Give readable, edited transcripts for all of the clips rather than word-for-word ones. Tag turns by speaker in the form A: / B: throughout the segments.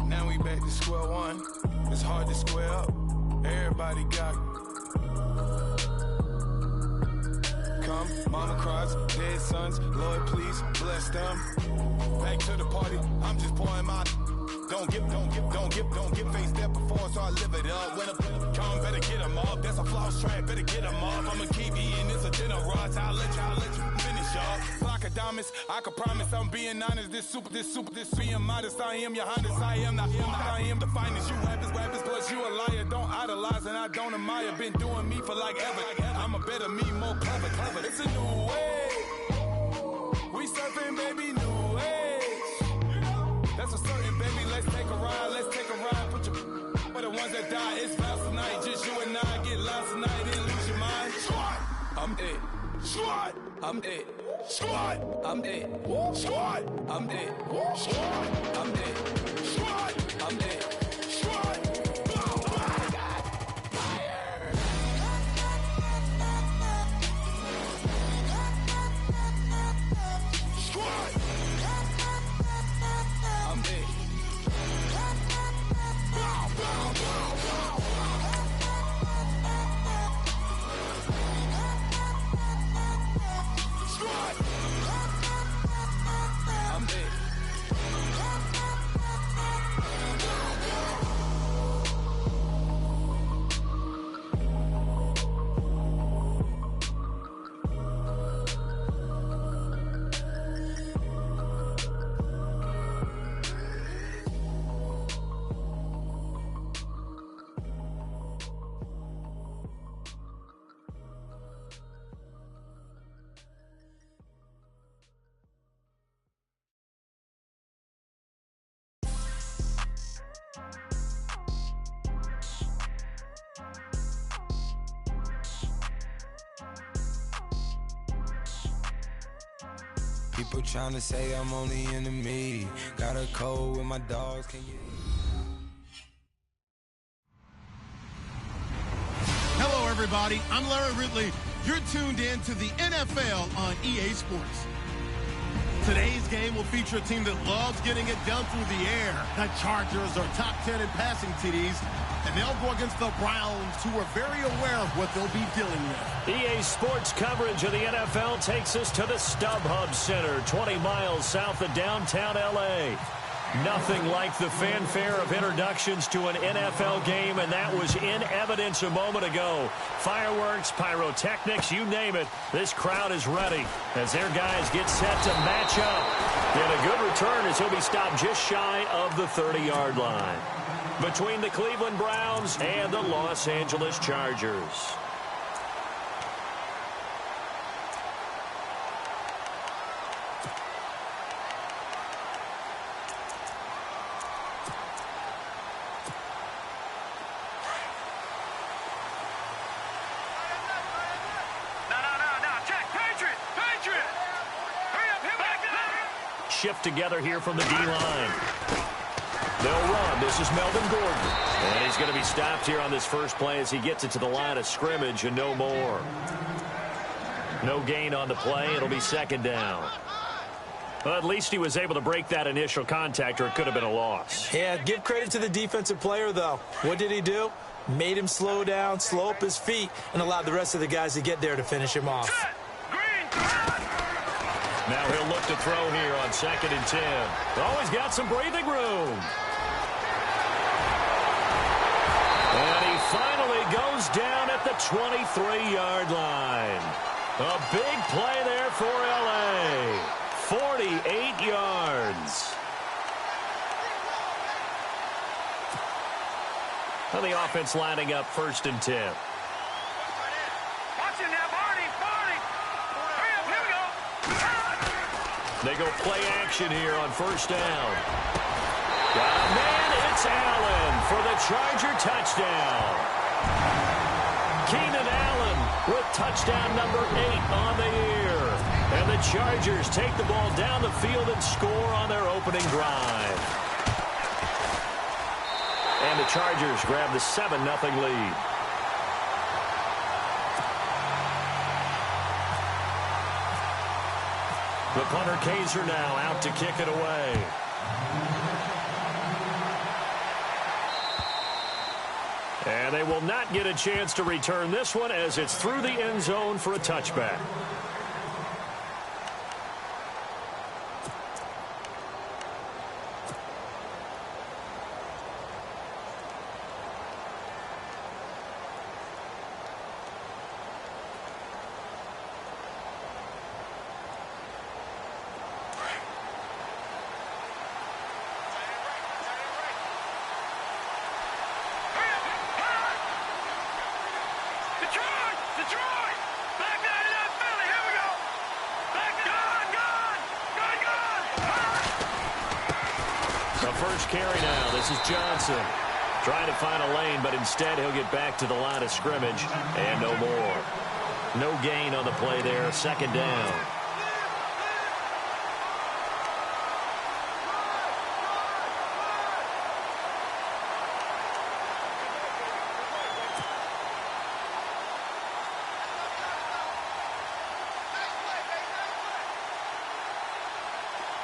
A: Now we back to square one. It's hard to square up. Everybody got come, mama cries, dead sons. Lord, please bless them. Back to the party. I'm just pouring my. Don't give face that before, so I live it up. When I come, better get them up. That's a floss track, better get them up. I'ma keep eating this a dinner rush. I'll let you finish up. Flock of diamonds, I can promise I'm being honest. This being modest. I am your Highness. I am the finest. You rappers, plus you a liar. Don't idolize and I don't admire. Been doing me for like ever. I'm a better me, more clever. It's a new way. We surfing, baby, new age. That's a certain, baby. Let's take a ride. Put your for the ones that die. It's vows tonight. Just you and I get lost tonight and lose your mind. Squad, I'm dead. Squad, I'm dead. Squad, I'm dead. Squad, I'm dead. Squad, I'm dead. Squad, I'm dead. Squad. Oh my God. Fire. Squad. I'm dead.
B: People trying to say I'm only in the media. Got a cold with my dogs, can you?
C: Hello, everybody. I'm Larry Ridley. You're tuned in to the NFL on EA Sports. Today's game will feature a team that loves getting it done through the air. The Chargers are top 10 in passing TDs, and they'll go against the Browns, who are very aware of what they'll be dealing with.
D: EA Sports coverage of the NFL takes us to the StubHub Center, 20 miles south of downtown L.A. Nothing like the fanfare of introductions to an NFL game, and that was in evidence a moment ago. Fireworks, pyrotechnics, you name it. This crowd is ready as their guys get set to match up. And a good return as he'll be stopped just shy of the 30-yard line. Between the Cleveland Browns and the Los Angeles Chargers. Shift together here from the D-line. They'll run. This is Melvin Gordon. And he's going to be stopped here on this first play as he gets it to the line of scrimmage and no more. No gain on the play. It'll be second down. Well, at least he was able to break that initial contact, or it could have been a loss.
E: Yeah, give credit to the defensive player, though. What did he do? Made him slow down, slow up his feet, and allowed the rest of the guys to get there to finish him off.
D: Now he'll look to throw here on 2nd and 10. Oh, he's got some breathing room. And he finally goes down at the 23-yard line. A big play there for L.A. 48 yards. Well, the offense lining up 1st and 10. They go play action here on 1st down. Got a man, it's Allen for the Charger touchdown. Keenan Allen with touchdown number 8 on the year. And the Chargers take the ball down the field and score on their opening drive. And the Chargers grab the 7-0 lead. The punter Kaiser now out to kick it away. And they will not get a chance to return this one as it's through the end zone for a touchback. First carry now. This is Johnson. Trying to find a lane, but instead he'll get back to the line of scrimmage and no more. No gain on the play there. Second down.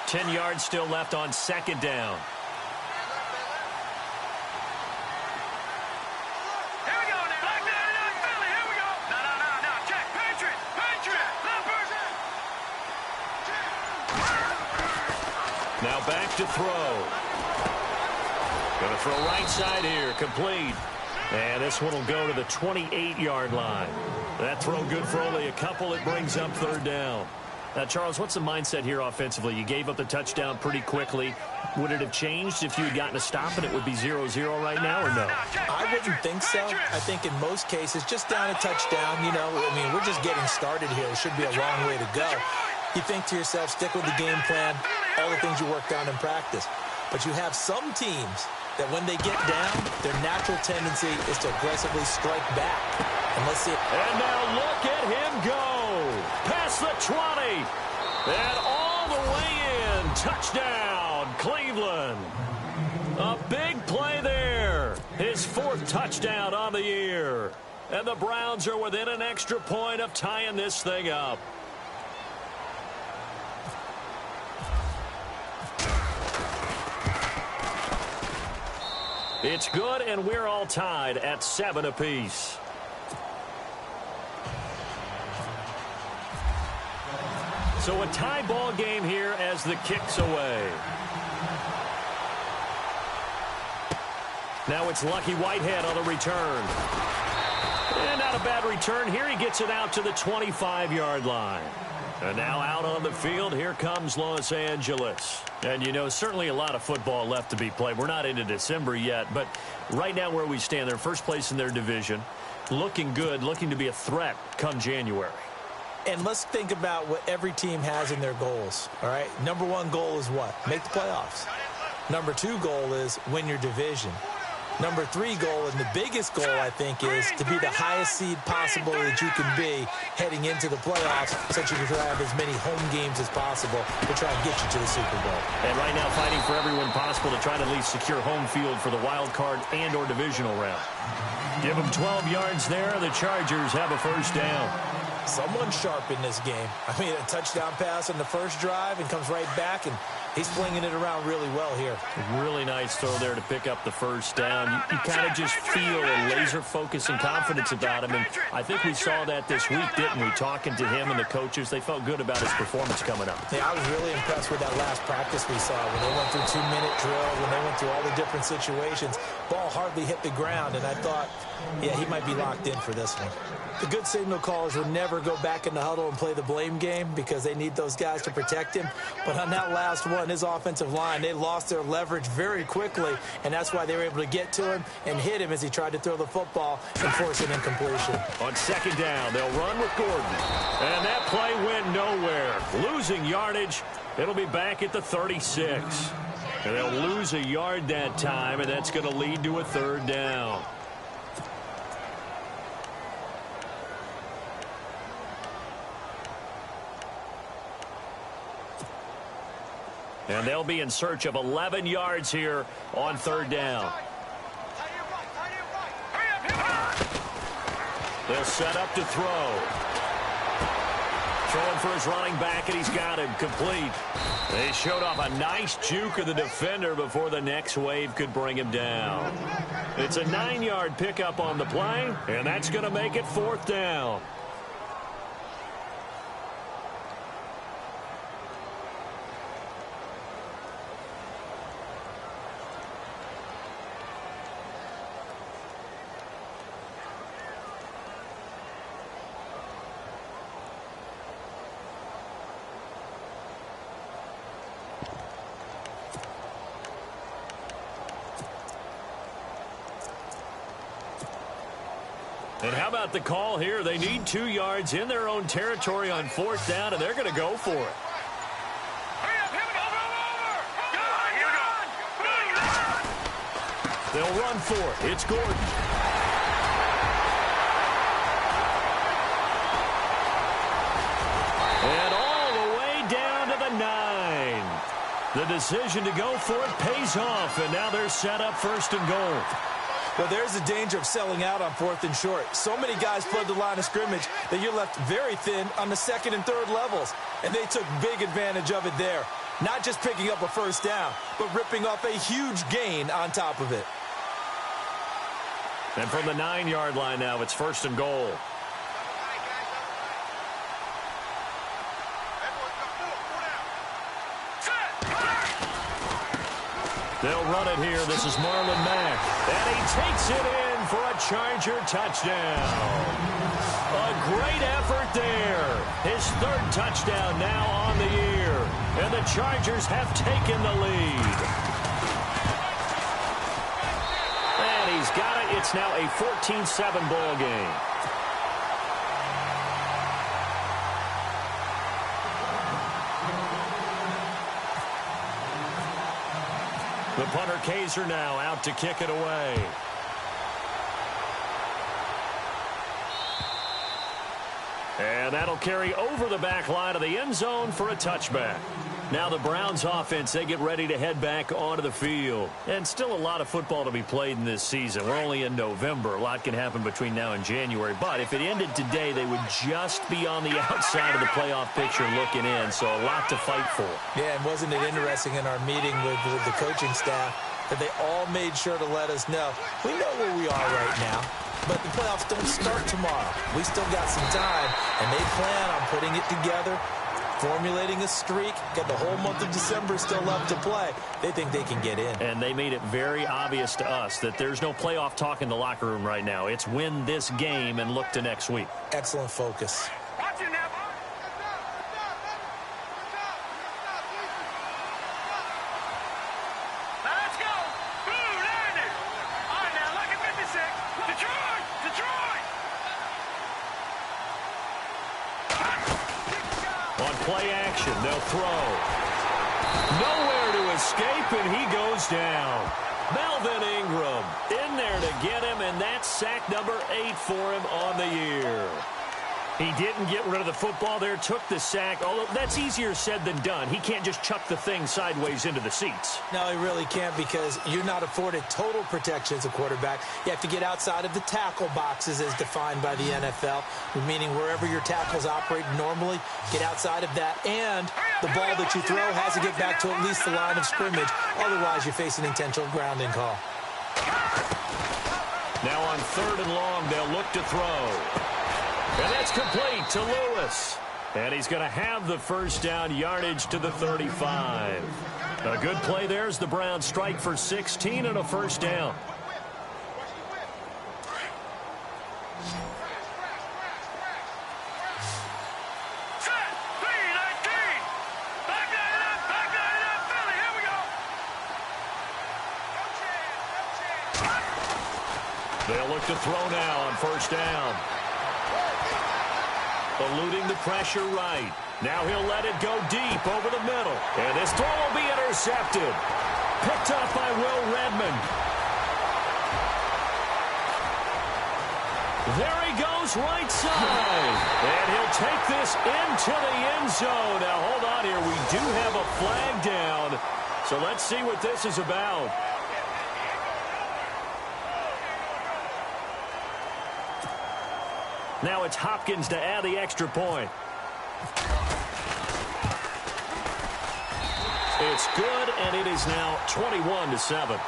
D: Ten yards still left on second down. Now back to throw. Going to throw right side here. Complete. And this one will go to the 28-yard line. That throw good for only a couple. It brings up third down. Now, Charles, what's the mindset here offensively? You gave up the touchdown pretty quickly. Would it have changed if you had gotten a stop and it would be 0-0 right now or no?
E: I wouldn't think so. I think in most cases, just down a touchdown, you know, I mean, we're just getting started here. It should be a long way to go. You think to yourself, stick with the game plan, all the things you worked on in practice. But you have some teams that when they get down, their natural tendency is to aggressively strike back. And let's see.
D: And now look at him go. Past the 20. And all the way in. Touchdown, Cleveland. A big play there. His fourth touchdown on the year. And the Browns are within an extra point of tying this thing up. It's good, and we're all tied at 7 apiece. So a tie ball game here as the kick's away. Now it's Lucky Whitehead on the return. And not a bad return here. He gets it out to the 25-yard line. And now out on the field, here comes Los Angeles. And, you know, certainly a lot of football left to be played. We're not into December yet, but right now where we stand, they're first place in their division. Looking good, looking to be a threat come January.
E: And let's think about what every team has in their goals, all right? Number one goal is what? Make the playoffs. Number two goal is win your division. Number three goal, and the biggest goal, I think, is to be the highest seed possible that you can be heading into the playoffs so that you can try to have as many home games as possible to try and get you to the Super Bowl.
D: And right now fighting for everyone possible to try to at least secure home field for the wild card and or divisional round. Give them 12 yards there. The Chargers have a first down.
E: Someone sharp in this game. I mean, a touchdown pass on the first drive and comes right back, and he's flinging it around really well here.
D: Really nice throw there to pick up the first down. You kind of just feel a laser focus and confidence about him, and I think we saw that this week, didn't we? Talking to him and the coaches, they felt good about his performance coming up.
E: Yeah, I was really impressed with that last practice we saw when they went through 2-minute drills, when they went through all the different situations. Ball hardly hit the ground, and I thought, yeah, he might be locked in for this one. The good signal callers will never go back in the huddle and play the blame game because they need those guys to protect him. But on that last one, his offensive line, they lost their leverage very quickly, and that's why they were able to get to him and hit him as he tried to throw the football and force an incompletion.
D: On second down, they'll run with Gordon. And that play went nowhere. Losing yardage. It'll be back at the 36. And they'll lose a yard that time, and that's going to lead to a third down. And they'll be in search of 11 yards here on third down. They'll set up to throw. throwing for his running back, and he's got him complete. They showed off a nice juke of the defender before the next wave could bring him down. It's a 9-yard pickup on the play, and that's going to make it 4th down. And how about the call here? They need 2 yards in their own territory on 4th down, and they're going to go for it. They'll run for it. It's Gordon. And all the way down to the 9. The decision to go for it pays off, and now they're set up 1st and goal.
E: Well, there's the danger of selling out on 4th and short. So many guys flood the line of scrimmage that you're left very thin on the 2nd and 3rd levels. And they took big advantage of it there. Not just picking up a 1st down, but ripping off a huge gain on top of it.
D: And from the 9-yard line now, it's 1st and goal. They'll run it here. This is Marlon Mack. And he takes it in for a Charger touchdown. A great effort there. His 3rd touchdown now on the year. And the Chargers have taken the lead. And he's got it. It's now a 14-7 ball game. The punter Kaiser now out to kick it away. And that'll carry over the back line of the end zone for a touchback. Now the Browns offense, they get ready to head back onto the field. And still a lot of football to be played in this season. We're only in November. A lot can happen between now and January. But if it ended today, they would just be on the outside of the playoff picture looking in. So a lot to fight for.
E: Yeah, and wasn't it interesting in our meeting with the coaching staff that they all made sure to let us know, we know where we are right now, but the playoffs don't start tomorrow. We still got some time, and they plan on putting it together, formulating a streak, got the whole month of December still left to play. They think they can get in.
D: And they made it very obvious to us that there's no playoff talk in the locker room right now. It's win this game and look to next week.
E: Excellent focus.
F: Watch it now. Let's go. Blue landed. All right, now look at 56. Detroit. Detroit.
D: On play action, they'll throw. Nowhere to escape, and he goes down. Melvin Ingram in there to get him, and that's sack number 8 for him on the year. He didn't get rid of the football there, took the sack, although that's easier said than done. He can't just chuck the thing sideways into the seats.
E: No, he really can't, because you're not afforded total protection as a quarterback. You have to get outside of the tackle boxes as defined by the NFL, meaning wherever your tackles operate normally, get outside of that, and the ball that you throw has to get back to at least the line of scrimmage. Otherwise, you're facing intentional grounding call.
D: Now on 3rd and long, they'll look to throw. And that's complete to Lewis. And he's going to have the 1st down, yardage to the 35. A good play there as the Browns strike for 16 and a 1st down. They'll look to throw now on 1st down. Eluding the pressure right. Now he'll let it go deep over the middle. And this throw will be intercepted. Picked up by Will Redmond. There he goes right side. And he'll take this into the end zone. Now hold on here. We do have a flag down. So let's see what this is about. Now it's Hopkins to add the extra point. It's good, and it is now 21-7.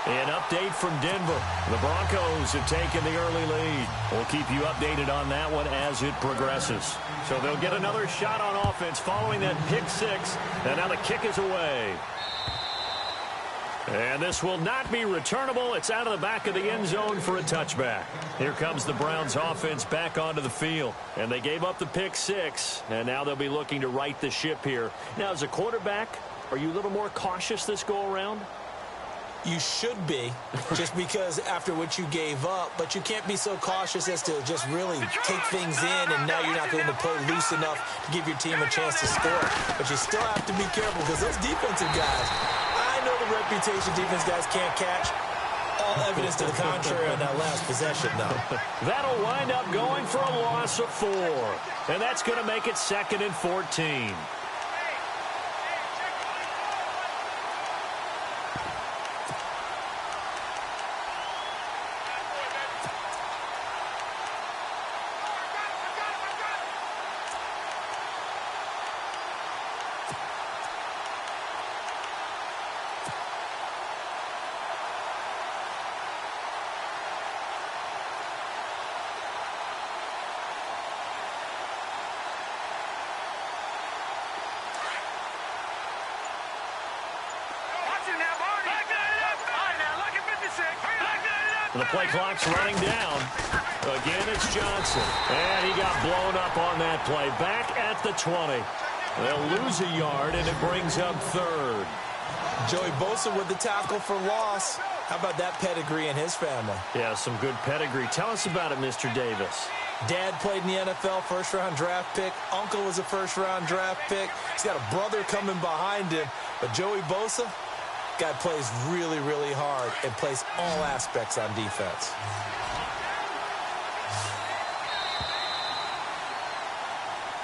D: An update from Denver. The Broncos have taken the early lead. We'll keep you updated on that one as it progresses. So they'll get another shot on offense following that pick six. And now the kick is away. And this will not be returnable. It's out of the back of the end zone for a touchback. Here comes the Browns offense back onto the field. And they gave up the pick six. And now they'll be looking to right the ship here. Now, as a quarterback, are you a little more cautious this go-around?
E: You should be, just because after what you gave up, but you can't be so cautious as to just really take things in, and now you're not going to play loose enough to give your team a chance to score. But you still have to be careful because those defensive guys, I know the reputation defense guys can't catch. All evidence to the contrary on that last possession, though.
D: That'll wind up going for a loss of 4. And that's going to make it 2nd and 14. The play clock's running down. Again, it's Johnson. And he got blown up on that play. Back at the 20. They'll lose a yard, and it brings up 3rd.
E: Joey Bosa with the tackle for loss. How about that pedigree in his family?
D: Yeah, some good pedigree. Tell us about it, Mr. Davis.
E: Dad played in the NFL, first-round draft pick. Uncle was a first-round draft pick. He's got a brother coming behind him. But Joey Bosa, guy plays really, really hard and plays all aspects on defense.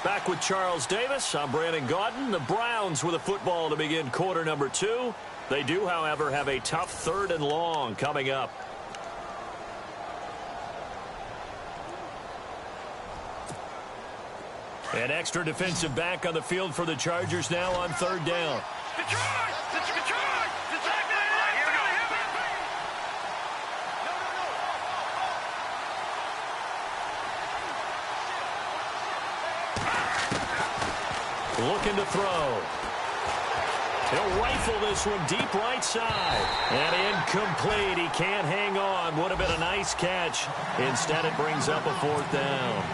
D: Back with Charles Davis. I'm Brandon Gaudin. The Browns with a football to begin quarter number 2. They do, however, have a tough 3rd and long coming up. An extra defensive back on the field for the Chargers now on 3rd down. Looking to throw. He'll rifle this one deep right side. And incomplete. He can't hang on. Would have been a nice catch. Instead, it brings up a 4th down.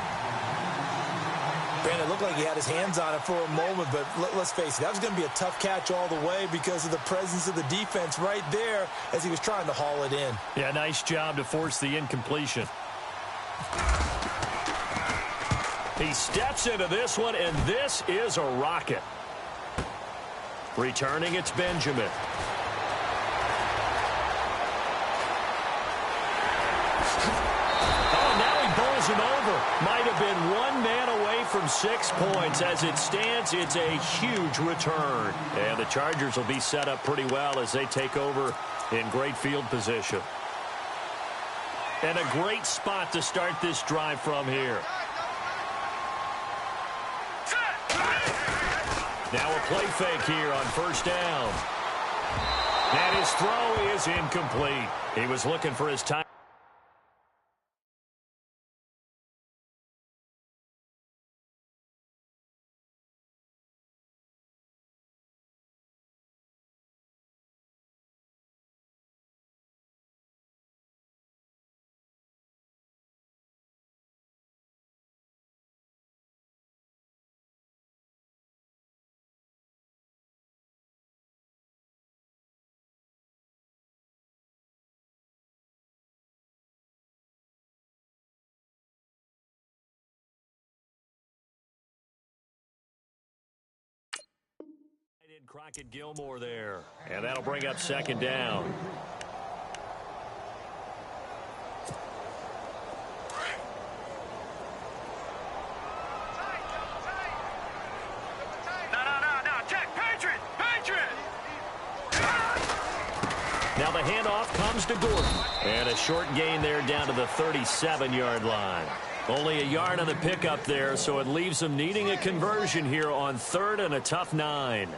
E: Brandon, it looked like he had his hands on it for a moment, but let's face it, that was going to be a tough catch all the way because of the presence of the defense right there as he was trying to haul it in.
D: Yeah, nice job to force the incompletion. He steps into this one, and this is a rocket. Returning, it's Benjamin. Oh, now he bowls him over. Might have been one man away from 6 points. As it stands, it's a huge return. And the Chargers will be set up pretty well as they take over in great field position. And a great spot to start this drive from here. Now a play fake here on 1st down. And his throw is incomplete. He was looking for his time. Crockett Gilmore there. And that'll bring up 2nd down.
F: No. Check. Patriot.
D: Now the handoff comes to Gordon. And a short gain there down to the 37-yard line. Only a yard on the pickup there, so it leaves them needing a conversion here on 3rd and a tough 9.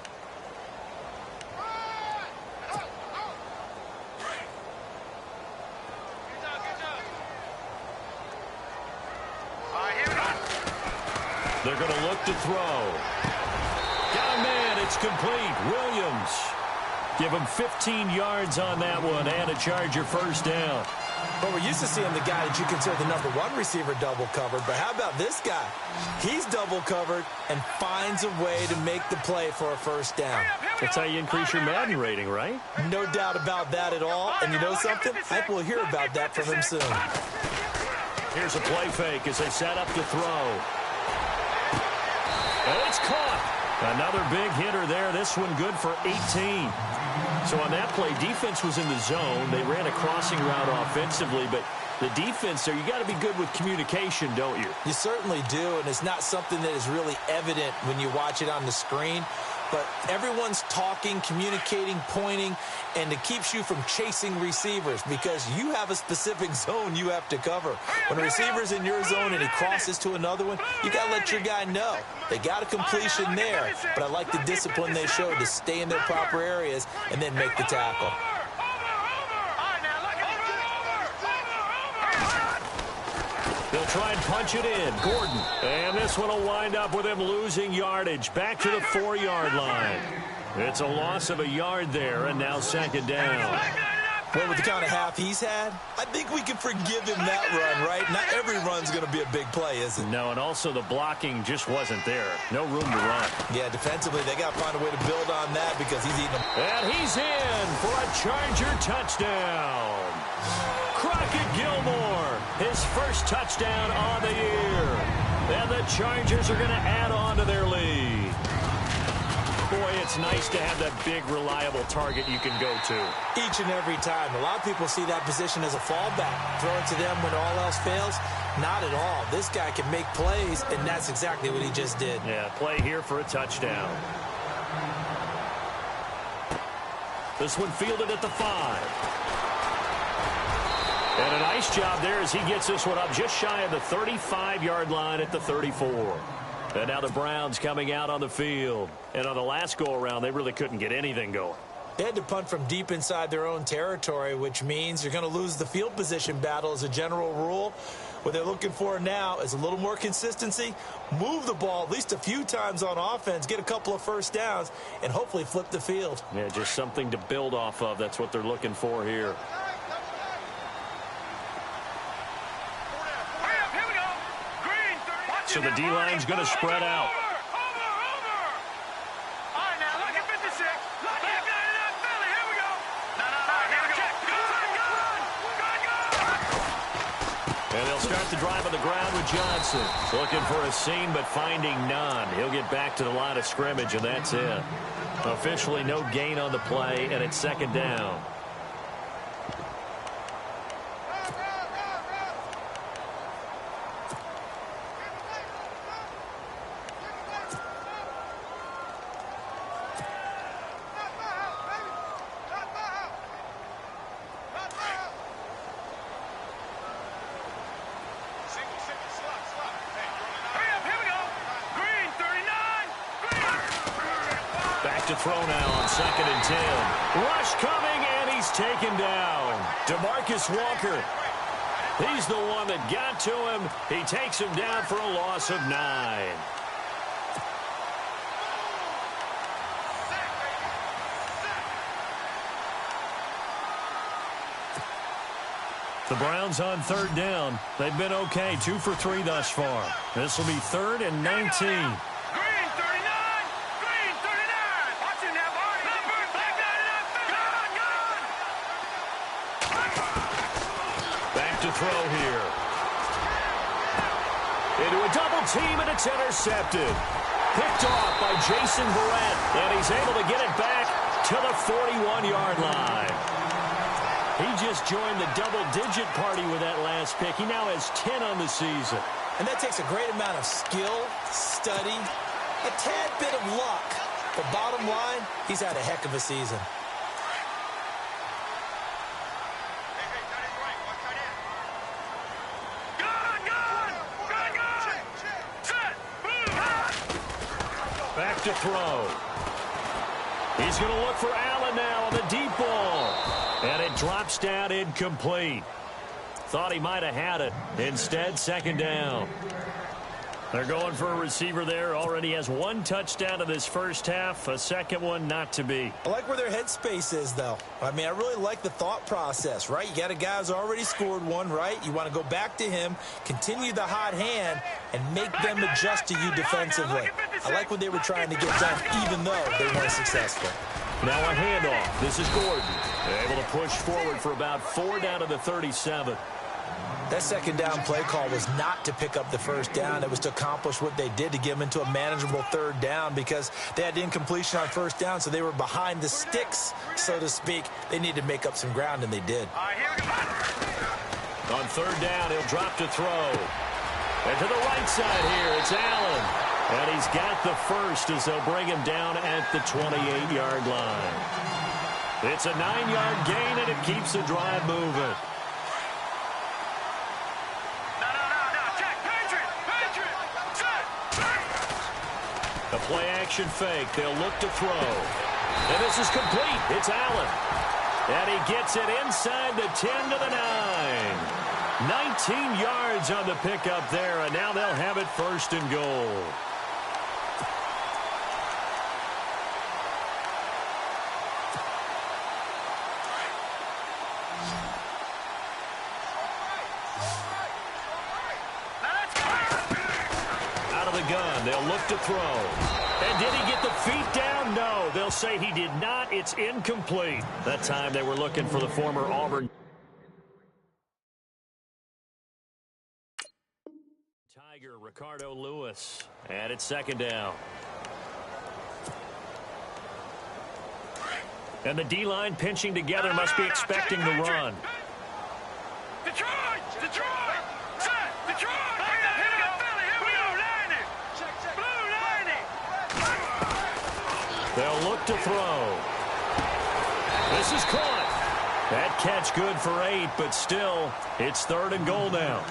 D: They're going to look to throw. Got a man. It's complete. Williams. Give him 15 yards on that one and a Charger first down.
E: But we're used to seeing the guy that you consider the #1 receiver double covered. But how about this guy? He's double covered and finds a way to make the play for a first down.
D: That's how you increase your Madden rating, right?
E: No doubt about that at all. And you know something? I think we'll hear about that from him soon.
D: Here's a play fake as they set up to throw. And it's caught. Another big hitter there. This one good for 18. So on that play, defense was in the zone. They ran a crossing route offensively, but the defense there, you got to be good with communication, don't you?
E: You certainly do, and it's not something that is really evident when you watch it on the screen. But everyone's talking, communicating, pointing, and it keeps you from chasing receivers because you have a specific zone you have to cover. When a receiver's in your zone and he crosses to another one, you got to let your guy know. They got a completion there, but I like the discipline they showed to stay in their proper areas and then make the tackle.
D: They'll try and punch it in. Gordon. And this one will wind up with him losing yardage. Back to the 4-yard line. It's a loss of a yard there, and now 2nd down.
E: Well, with the kind of half he's had, I think we can forgive him that run, right? Not every run's going to be a big play, is it?
D: No, and also the blocking just wasn't there. No room to run.
E: Yeah, defensively, they got to find a way to build on that because he's eating them.
D: And he's in for a Charger touchdown. Crockett Gilmore, his first touchdown on the year. And the Chargers are going to add on to their lead. Boy, it's nice to have that big, reliable target you can go to.
E: Each and every time. A lot of people see that position as a fallback. Throw it to them when all else fails. Not at all. This guy can make plays, and that's exactly what he just did.
D: Yeah, play here for a touchdown. This one fielded at the 5. And a nice job there as he gets this one up just shy of the 35-yard line at the 34. And now the Browns coming out on the field. And on the last go-around, they really couldn't get anything going.
E: They had to punt from deep inside their own territory, which means you're going to lose the field position battle as a general rule. What they're looking for now is a little more consistency, move the ball at least a few times on offense, get a couple of first downs, and hopefully flip the field.
D: Yeah, just something to build off of. That's what they're looking for here. So the D-line's going to spread out. And they'll start the drive on the ground with Johnson. Looking for a seam, but finding none. He'll get back to the line of scrimmage, and that's it. Officially no gain on the play, and it's 2nd down. To throw now on 2nd and 10. Rush coming, and he's taken down. DeMarcus Walker. He's the one that got to him. He takes him down for a loss of 9. The Browns on 3rd down. They've been okay, 2 for 3 thus far. This will be 3rd and 19. To throw here. Into a double team, and it's intercepted. Picked off by Jason Verrett, and he's able to get it back to the 41-yard line. He just joined the double-digit party with that last pick. He now has 10 on the season.
E: And that takes a great amount of skill, study, a tad bit of luck. But bottom line, he's had a heck of a season.
D: to throw. He's going to look for Allen now on the deep ball. And it drops down incomplete. Thought he might have had it. Instead, second down. They're going for a receiver there. Already has one touchdown in this first half. A second one not to be.
E: I like where their headspace is, though. I mean, I really like the thought process, right? You got a guy who's already scored one, right? You want to go back to him, continue the hot hand, and make them adjust to you defensively. I like what they were trying to get done, even though they weren't successful.
D: Now a handoff. This is Gordon. Able to push forward for about 4 down to the 37.
E: That second down play call was not to pick up the first down. It was to accomplish what they did, to get them into a manageable third down, because they had incompletion on first down, so they were behind the sticks, so to speak. They needed to make up some ground, and they did.
D: On third down, he'll drop to throw. And to the right side here, it's Allen. And he's got the first as they'll bring him down at the 28-yard line. It's a 9-yard gain, and it keeps the drive moving. A play-action fake. They'll look to throw. And this is complete. It's Allen. And he gets it inside the 10 to the 9. 19 yards on the pickup there, and now they'll have it first and goal. Out of the gun, they'll look to throw. And did he get the feet down? No, they'll say he did not. It's incomplete. That time they were looking for the former Auburn Tiger, Ricardo Lewis. And it's second down. And the D-line pinching together must be expecting the run.
F: Detroit! Detroit! Set! Detroit! Here we go, Philly! Here we go! Lightning! Blue Lightning!
D: They'll look to throw. This is caught. That catch good for 8, but still, it's third and goal now.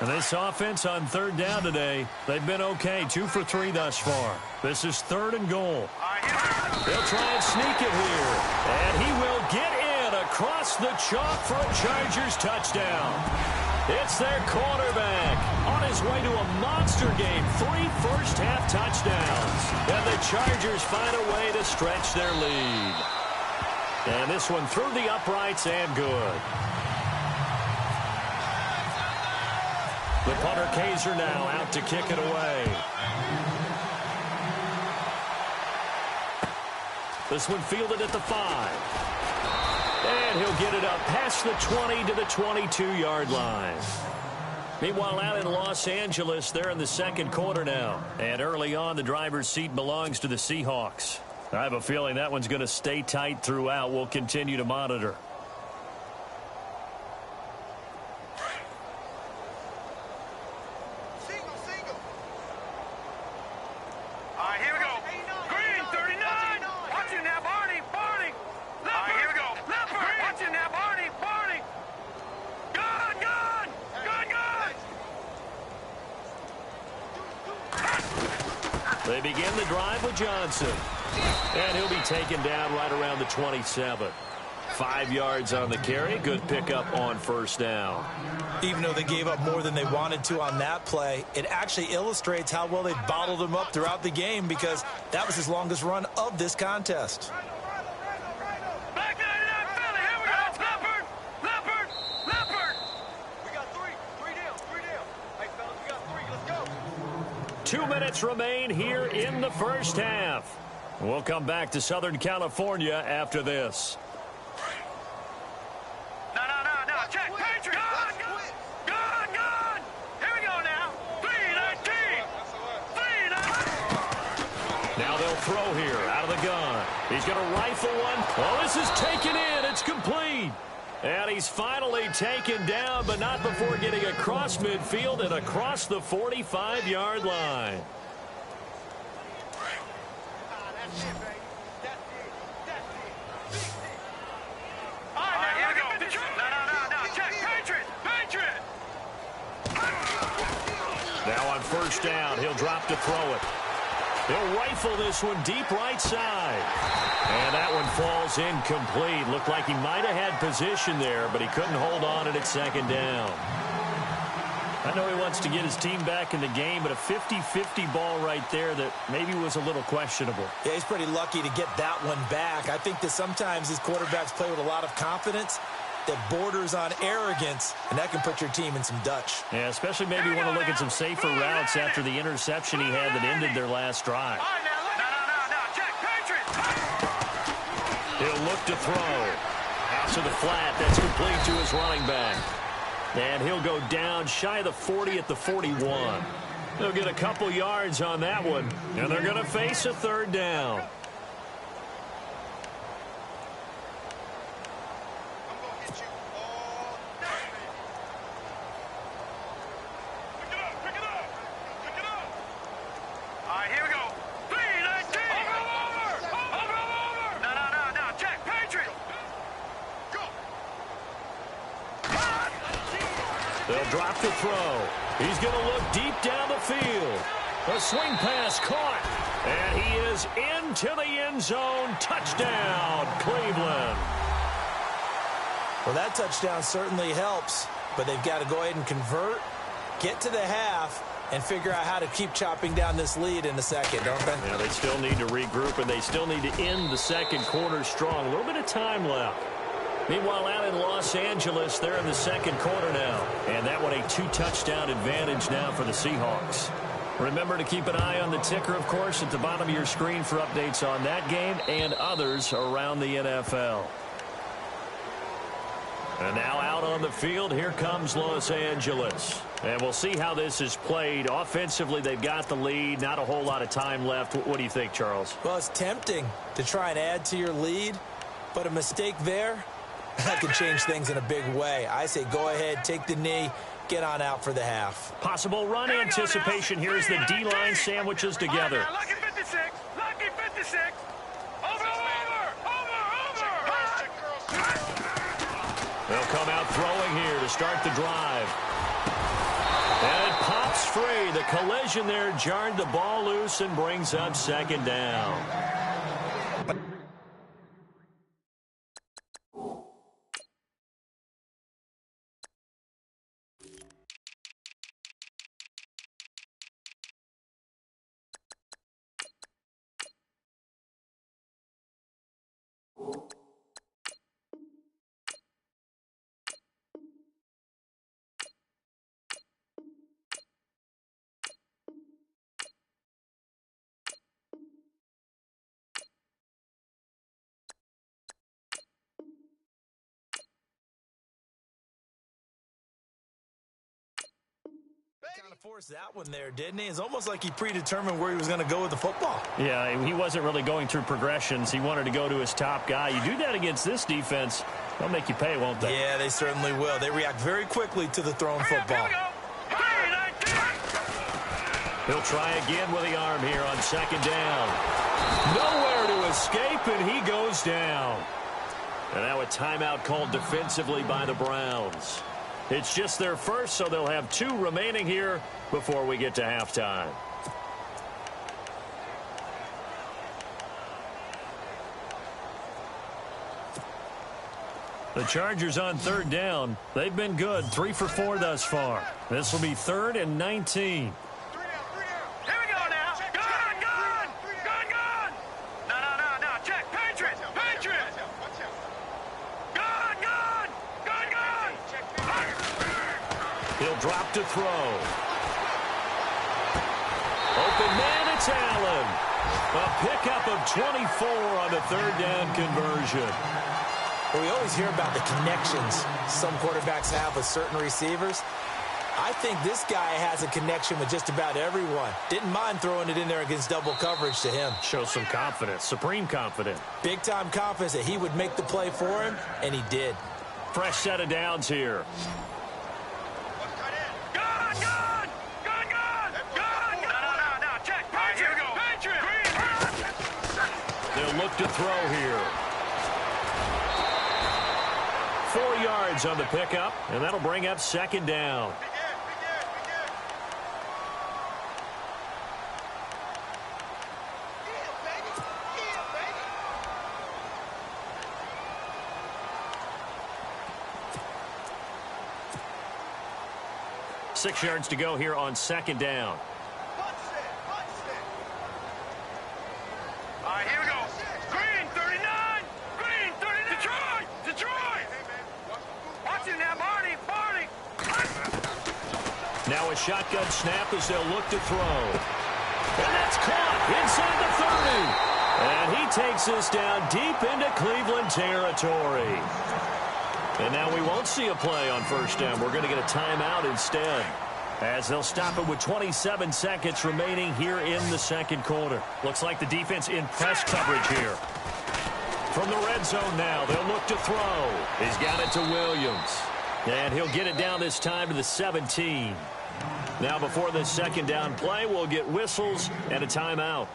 D: And this offense on third down today, they've been okay. 2 for 3 thus far. This is third and goal. They'll try and sneak it here. And he will get in across the chalk for a Chargers touchdown. It's their quarterback on his way to a monster game. 3 first-half touchdowns. And the Chargers find a way to stretch their lead. And this one through the uprights and good. The punter Kaiser now out to kick it away. This one fielded at the 5. And he'll get it up past the 20 to the 22-yard line. Meanwhile, out in Los Angeles, they're in the second quarter now. And early on, the driver's seat belongs to the Seahawks. I have a feeling that one's going to stay tight throughout. We'll continue to monitor. They begin the drive with Johnson. And he'll be taken down right around the 27. 5 yards on the carry. Good pickup on first down.
E: Even though they gave up more than they wanted to on that play, it actually illustrates how well they bottled him up throughout the game, because that was his longest run of this contest.
F: Back 99, Philly, here we go. Leopard! Leopard! Leopard! We got 3. 3 down. 3 down. Hey, fellas, we got 3. Let's go.
D: 2 minutes remain here in the first half. We'll come back to Southern California after this.
F: No. Check. Patriot. Gun. Here we go now. 319. 319.
D: Now they'll throw here out of the gun. He's going to rifle one. Oh, this is taken in. It's complete. And he's finally taken down, but not before getting across midfield and across the 45-yard line. first down. He'll drop to throw it. He'll rifle this one deep right side. And that one falls incomplete. Looked like he might have had position there, but he couldn't hold on at second down. I know he wants to get his team back in the game, but a 50-50 ball right there that maybe was a little questionable.
E: Yeah, he's pretty lucky to get that one back. I think that sometimes these quarterbacks play with a lot of confidence that borders on arrogance, and that can put your team in some Dutch.
D: Yeah, especially maybe want to look at some safer routes after the interception he had that ended their last drive. He'll look to throw. Out to the flat. That's complete to his running back. And he'll go down shy of the 40 at the 41. They'll get a couple yards on that one, and they're going to face a third down. They'll drop the throw. He's going to look deep down the field. A swing pass caught. And he is into the end zone. Touchdown, Cleveland.
E: Well, that touchdown certainly helps, but they've got to go ahead and convert, get to the half, and figure out how to keep chopping down this lead in the second, don't they?
D: Yeah, they still need to regroup, and they still need to end the second quarter strong. A little bit of time left. Meanwhile, out in Los Angeles, they're in the second quarter now. And that one a 2-touchdown advantage now for the Seahawks. Remember to keep an eye on the ticker, of course, at the bottom of your screen for updates on that game and others around the NFL. And now out on the field, here comes Los Angeles. And we'll see how this is played. Offensively, they've got the lead. Not a whole lot of time left. What do you think, Charles?
E: Well, it's tempting to try and add to your lead, but a mistake there, that could change things in a big way. I say go ahead, take the knee, get on out for the half.
D: Possible run anticipation. Here's the D-line sandwiches together.
F: Lucky 56. Lucky 56. Over.
D: They'll come out throwing here to start the drive. And it pops free. The collision there jarred the ball loose and brings up second down.
E: Kind of forced that one there, didn't he? It's almost like he predetermined where he was going to go with the football.
D: Yeah, he wasn't really going through progressions. He wanted to go to his top guy. You do that against this defense, they'll make you pay, won't they?
E: Yeah, they certainly will. They react very quickly to the thrown football.
D: He'll try again with the arm here on second down. Nowhere to escape, and he goes down. And now a timeout called defensively by the Browns. It's just their first, so they'll have 2 remaining here before we get to halftime. The Chargers on third down. They've been good, 3 for 4 thus far. This will be 3rd and 19. He'll drop to throw. Open man, it's Allen. A pickup of 24 on the third down conversion.
E: Well, we always hear about the connections some quarterbacks have with certain receivers. I think this guy has a connection with just about everyone. Didn't mind throwing it in there against double coverage to him.
D: Shows some confidence, supreme confidence.
E: Big-time confidence that he would make the play for him, and he did.
D: Fresh set of downs here. They'll look to throw here. 4 yards on the pickup, and that'll bring up second down. 6 yards to go here on second down.
F: All right, here we go. Green, 39. Green, 39. Detroit. Watch it now, Barney.
D: Now a shotgun snap as they'll look to throw. And that's caught inside the 30. And he takes this down deep into Cleveland territory. And now we won't see a play on first down. We're going to get a timeout instead, as they'll stop it with 27 seconds remaining here in the second quarter. Looks like the defense in press coverage here. From the red zone now, they'll look to throw. He's got it to Williams. And he'll get it down this time to the 17. Now before this second down play, we'll get whistles and a timeout,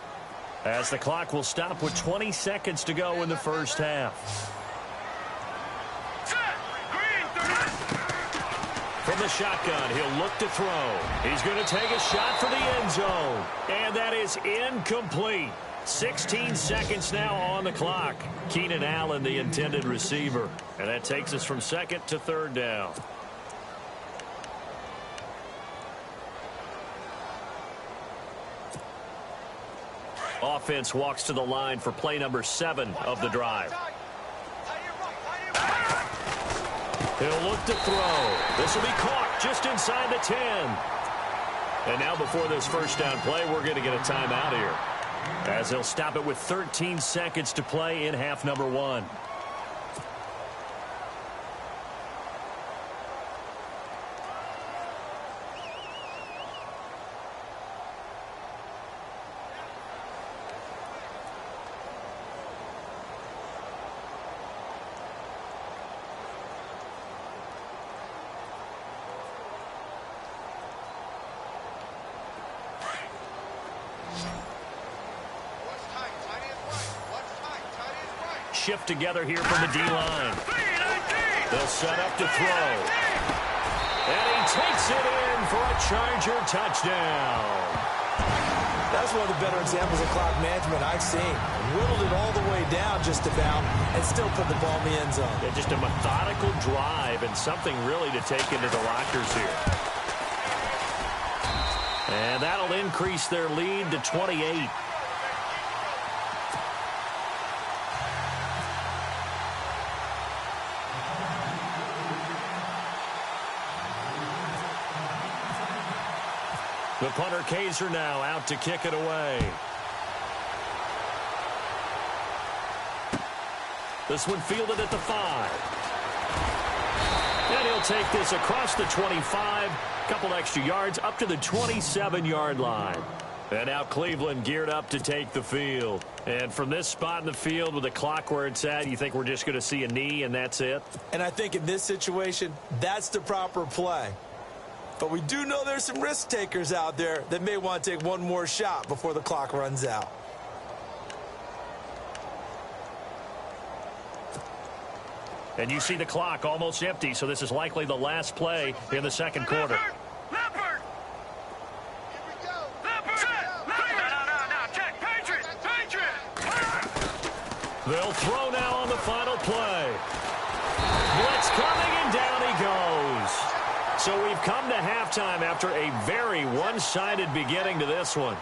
D: as the clock will stop with 20 seconds to go in the first half. From the shotgun, he'll look to throw. He's going to take a shot for the end zone. And that is incomplete. 16 seconds now on the clock. Keenan Allen, the intended receiver. And that takes us from second to third down. Offense walks to the line for play number 7 of the drive. He'll look to throw. This will be caught just inside the 10. And now before this first down play, we're going to get a timeout here, as they'll stop it with 13 seconds to play in half number 1. Shift together here from the D-line. They'll set up to throw. And he takes it in for a Charger touchdown.
E: That's one of the better examples of clock management I've seen. Whittled it all the way down just about and still put the ball in the end zone.
D: Yeah, just a methodical drive and something really to take into the lockers here. And that'll increase their lead to 28. The punter Kaiser now out to kick it away. This one fielded at the 5. And he'll take this across the 25. Couple extra yards up to the 27-yard line. And now Cleveland geared up to take the field. And from this spot in the field with the clock where it's at, you think we're just going to see a knee and that's it?
E: And I think in this situation, that's the proper play. But we do know there's some risk takers out there that may want to take one more shot before the clock runs out.
D: And you see the clock almost empty, so this is likely the last play in the second quarter.
F: Leopard! Here we go! Leopard! No, check! Patriot!
D: They'll throw now on the final play. Blitz coming, and down he goes. So we've come to halftime after a very one-sided beginning to this one.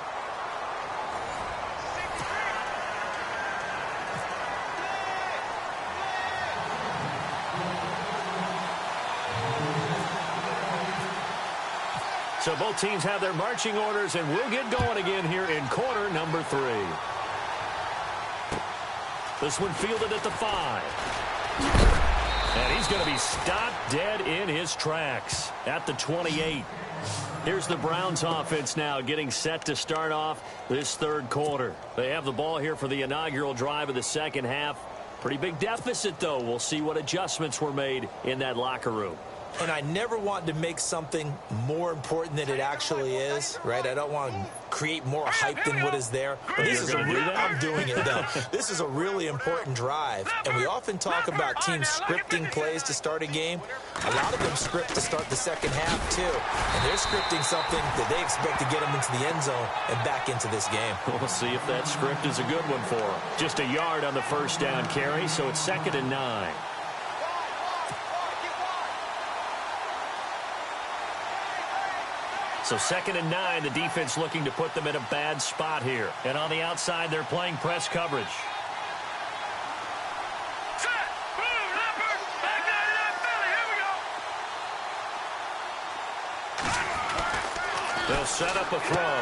D: So both teams have their marching orders, and we'll get going again here in quarter number 3. This one fielded at the 5. And he's going to be stopped dead in his tracks at the 28. Here's the Browns offense now getting set to start off this third quarter. They have the ball here for the inaugural drive of the second half. Pretty big deficit, though. We'll see what adjustments were made in that locker room.
E: And I never want to make something more important than it actually is, right? I don't want to create more hype than what is there. But this is I'm doing it, though. This is a really important drive. And we often talk about teams scripting plays to start a game. A lot of them script to start the second half, too. And they're scripting something that they expect to get them into the end zone and back into this game.
D: We'll see if that script is a good one for them. Just a yard on the first down carry, so it's 2nd and 9. So 2nd and 9, the defense looking to put them in a bad spot here. And on the outside, they're playing press coverage.
F: Set! Boom! Leopard! Back 99 Philly! Here we go!
D: They'll set up a throw.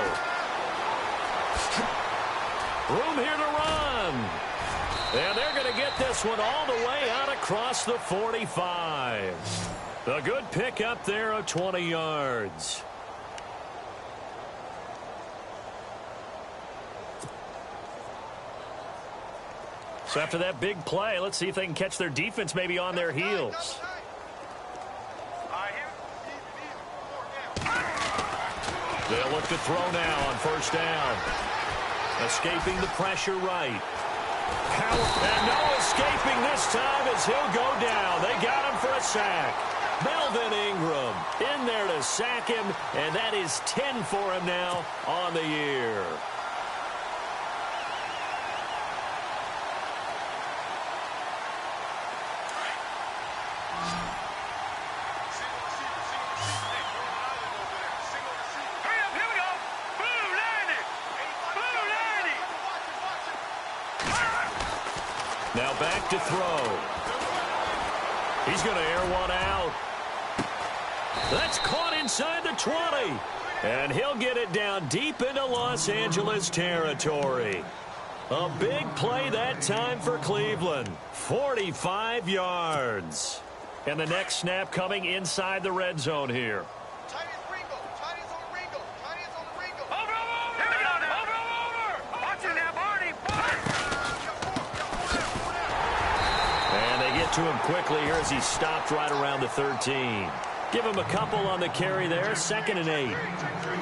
D: Room here to run. And they're going to get this one all the way out across the 45. A good pickup there of 20 yards. So after that big play, let's see if they can catch their defense maybe on their heels. They'll look to throw now on 1st down. Escaping the pressure right. And no escaping this time as he'll go down. They got him for a sack. Melvin Ingram in there to sack him, and that is 10 for him now on the year. Now back to throw. He's going to air one out. That's caught inside the 20. And he'll get it down deep into Los Angeles territory. A big play that time for Cleveland. 45 yards. And the next snap coming inside the red zone here. To him quickly here as he stopped right around the 13. Give him a couple on the carry there. 2nd and 8.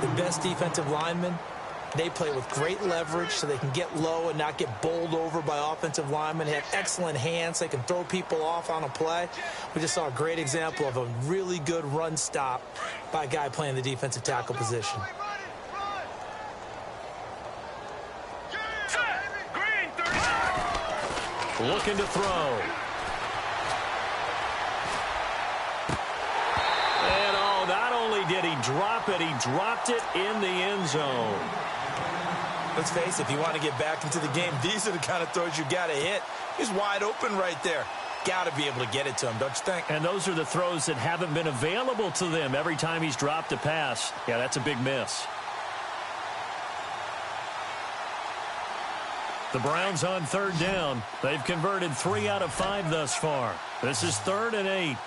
E: The best defensive linemen, they play with great leverage so they can get low and not get bowled over by offensive linemen. They have excellent hands. They can throw people off on a play. We just saw a great example of a really good run stop by a guy playing the defensive tackle position.
D: Looking to throw. Did he drop it? He dropped it in the end zone.
E: Let's face it, if you want to get back into the game, these are the kind of throws you got to hit. He's wide open right there. Got to be able to get it to him, don't you think?
D: And those are the throws that haven't been available to them every time he's dropped a pass. Yeah, that's a big miss. The Browns on 3rd down. They've converted 3 out of 5 thus far. This is 3rd and 8.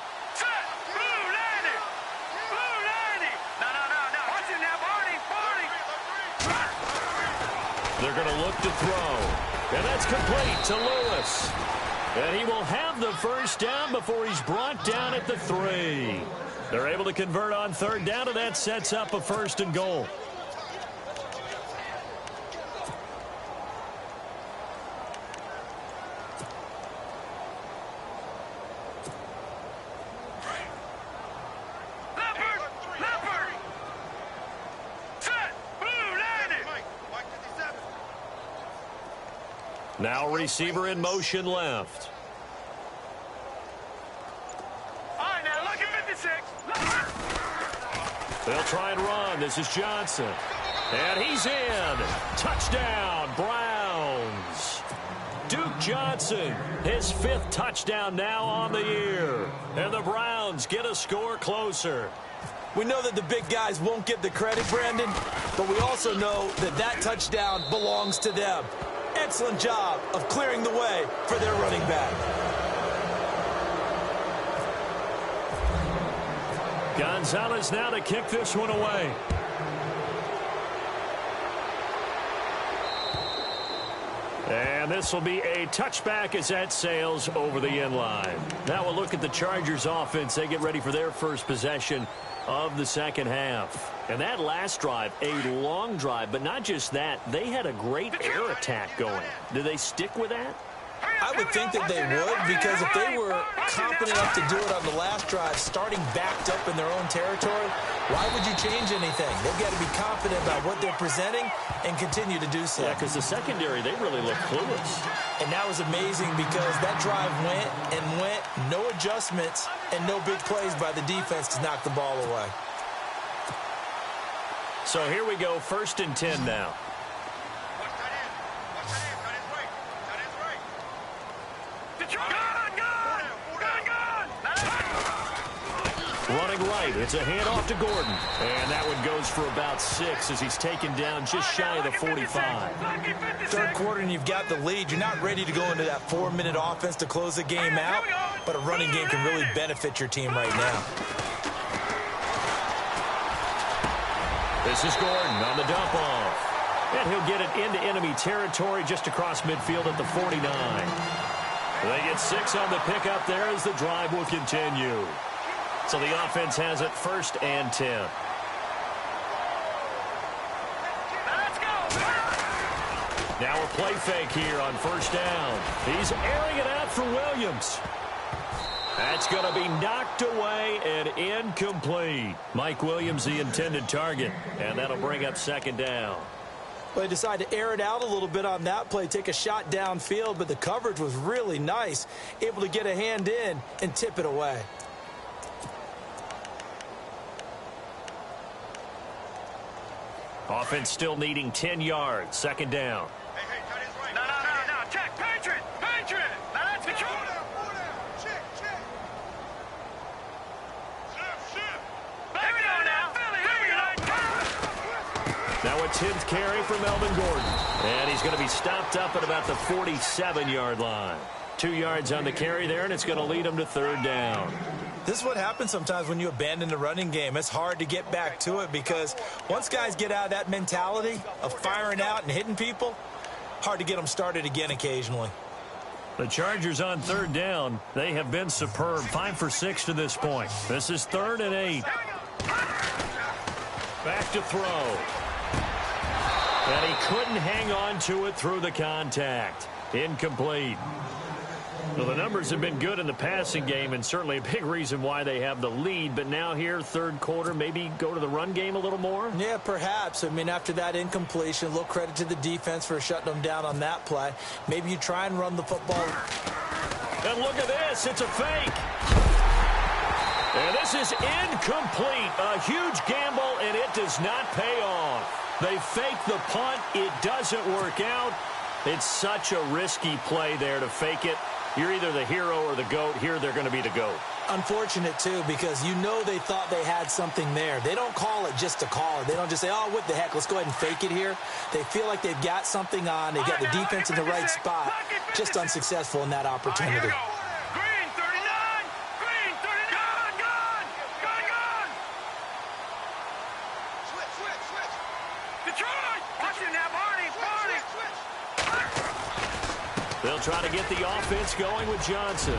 D: They're going to look to throw. And that's complete to Lewis. And he will have the 1st down before he's brought down at the 3. They're able to convert on 3rd down, and that sets up a 1st and goal. Now receiver in motion left.
F: All right, now look at 56.
D: They'll try and run. This is Johnson. And he's in. Touchdown, Browns. Duke Johnson, his 5th touchdown now on the year. And the Browns get a score closer.
E: We know that the big guys won't get the credit, Brandon, but we also know that that touchdown belongs to them. Excellent job of clearing the way for their running back.
D: Gonzalez now to kick this one away. And this will be a touchback as that sails over the end line. Now we'll look at the Chargers offense. They get ready for their first possession of the 2nd half. And that last drive, a long drive, but not just that. They had a great air attack going. Do they stick with that?
E: I would think that they would, because if they were confident enough to do it on the last drive, starting backed up in their own territory, why would you change anything? They've got to be confident about what they're presenting and continue to do so.
D: Yeah, because the secondary, they really look clueless.
E: And that was amazing because that drive went and went, no adjustments and no big plays by the defense to knock the ball away.
D: So here we go, 1st and 10 now.
F: Watch that in. Watch that in. That is right. That is right. Detroit.
D: Running right, it's a handoff to Gordon. And that one goes for about 6 as he's taken down just shy of the 45.
E: Third quarter and you've got the lead. You're not ready to go into that 4-minute offense to close the game out, but a running game can really benefit your team right now.
D: This is Gordon on the dump off. And he'll get it into enemy territory just across midfield at the 49. They get 6 on the pickup there as the drive will continue. So the offense has it 1st and 10.
F: Let's go.
D: Now a play fake here on 1st down. He's airing it out for Williams. That's going to be knocked away and incomplete. Mike Williams, the intended target, and that'll bring up 2nd down.
E: Well, they decided to air it out a little bit on that play, take a shot downfield, but the coverage was really nice, able to get a hand in and tip it away.
D: Offense still needing 10 yards. 2nd down.
F: Hey, that is right. No. Check. Patriot. Now that's Detroit. Check. Shift. Back down now.
D: Now a 10th carry for Melvin Gordon. And he's going to be stopped up at about the 47-yard line. 2 yards on the carry there, and it's going to lead him to 3rd down.
E: This is what happens sometimes when you abandon the running game. It's hard to get back to it because once guys get out of that mentality of firing out and hitting people, hard to get them started again occasionally.
D: The Chargers on 3rd down. They have been superb. 5 for 6 to this point. This is 3rd and 8. Back to throw. And he couldn't hang on to it through the contact. Incomplete. Well, the numbers have been good in the passing game and certainly a big reason why they have the lead. But now here, 3rd quarter, maybe go to the run game a little more?
E: Yeah, perhaps. I mean, after that incompletion, a little credit to the defense for shutting them down on that play. Maybe you try and run the football.
D: And look at this. It's a fake. And this is incomplete. A huge gamble, and it does not pay off. They fake the punt. It doesn't work out. It's such a risky play there to fake it. You're either the hero or the GOAT. Here, they're going to be the GOAT.
E: Unfortunate, too, because you know they thought they had something there. They don't call it just to call it. They don't just say, oh, what the heck, let's go ahead and fake it here. They feel like they've got something on. They've got the defense in the right spot. Just unsuccessful in that opportunity.
F: Green 39. Green 39. Gone. Switch. Detroit. Watching that, Barney.
D: They'll try to get the offense going with Johnson.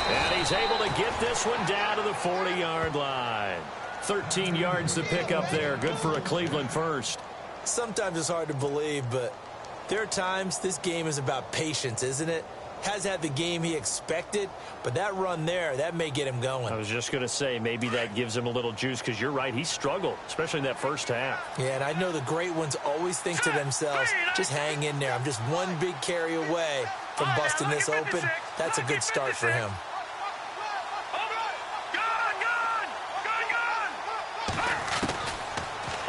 D: And he's able to get this one down to the 40-yard line. 13 yards to pick up there. Good for a Cleveland first.
E: Sometimes it's hard to believe, but there are times this game is about patience, isn't it? Has had the game he expected, but that run there, that may get him going.
D: I was just going to say, maybe that gives him a little juice because you're right, he struggled, especially in that first half.
E: Yeah, and I know the great ones always think to themselves, just hang in there. I'm just one big carry away from busting this open. That's a good start for him.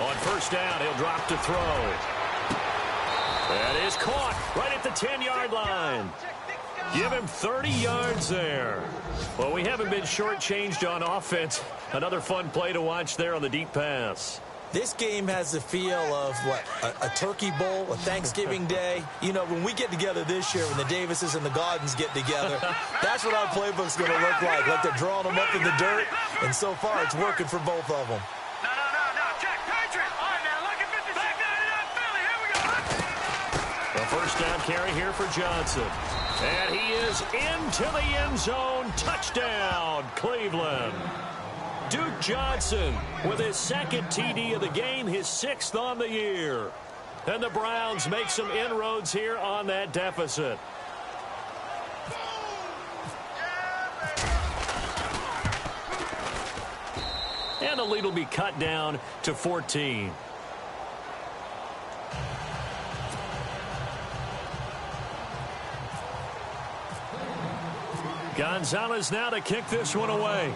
D: On 1st down, he'll drop to throw. That is caught right at the 10-yard line. Give him 30 yards there. Well, we haven't been shortchanged on offense. Another fun play to watch there on the deep pass.
E: This game has the feel of, a turkey bowl, a Thanksgiving day. You know, when we get together this year, when the Davises and the Gaudens get together, that's what our playbook's going to look like. Like they're drawing them up in the dirt, and so far it's working for both of them.
F: No. Check. Patriot. All right, now, look at 56. Back 99, Philly. Here we go.
D: The 1st down carry here for Johnson. And he is into the end zone. Touchdown, Cleveland. Duke Johnson with his 2nd TD of the game, his 6th on the year. And the Browns make some inroads here on that deficit. And the lead will be cut down to 14. Gonzalez now to kick this one away.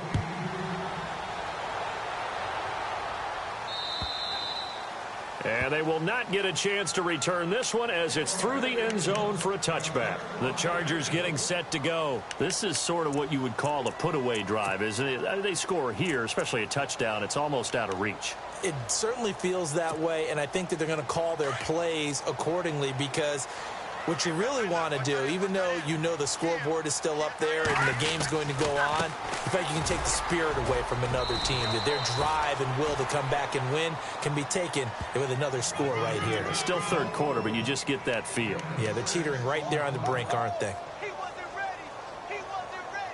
D: And they will not get a chance to return this one as it's through the end zone for a touchback. The Chargers getting set to go. This is sort of what you would call a put-away drive, isn't it? They score here, especially a touchdown. It's almost out of reach.
E: It certainly feels that way, and I think that they're going to call their plays accordingly because what you really want to do, even though you know the scoreboard is still up there and the game's going to go on, in fact, you can take the spirit away from another team. That their drive and will to come back and win can be taken with another score right here.
D: It's still third quarter, but you just get that feel.
E: Yeah, they're teetering right there on the brink, aren't they?
F: He wasn't ready. He wasn't ready.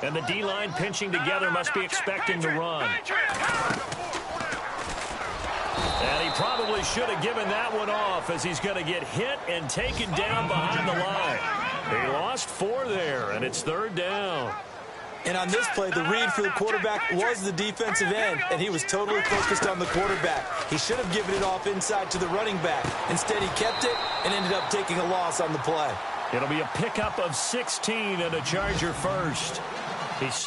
D: And the D-line pinching together must be expecting to run. And he probably should have given that one off as he's going to get hit and taken down behind the line. He lost 4 there, and it's third down.
E: And on this play, the read for the quarterback was the defensive end, and he was totally focused on the quarterback. He should have given it off inside to the running back. Instead, he kept it and ended up taking a loss on the play.
D: It'll be a pickup of 16 and a Charger first. He's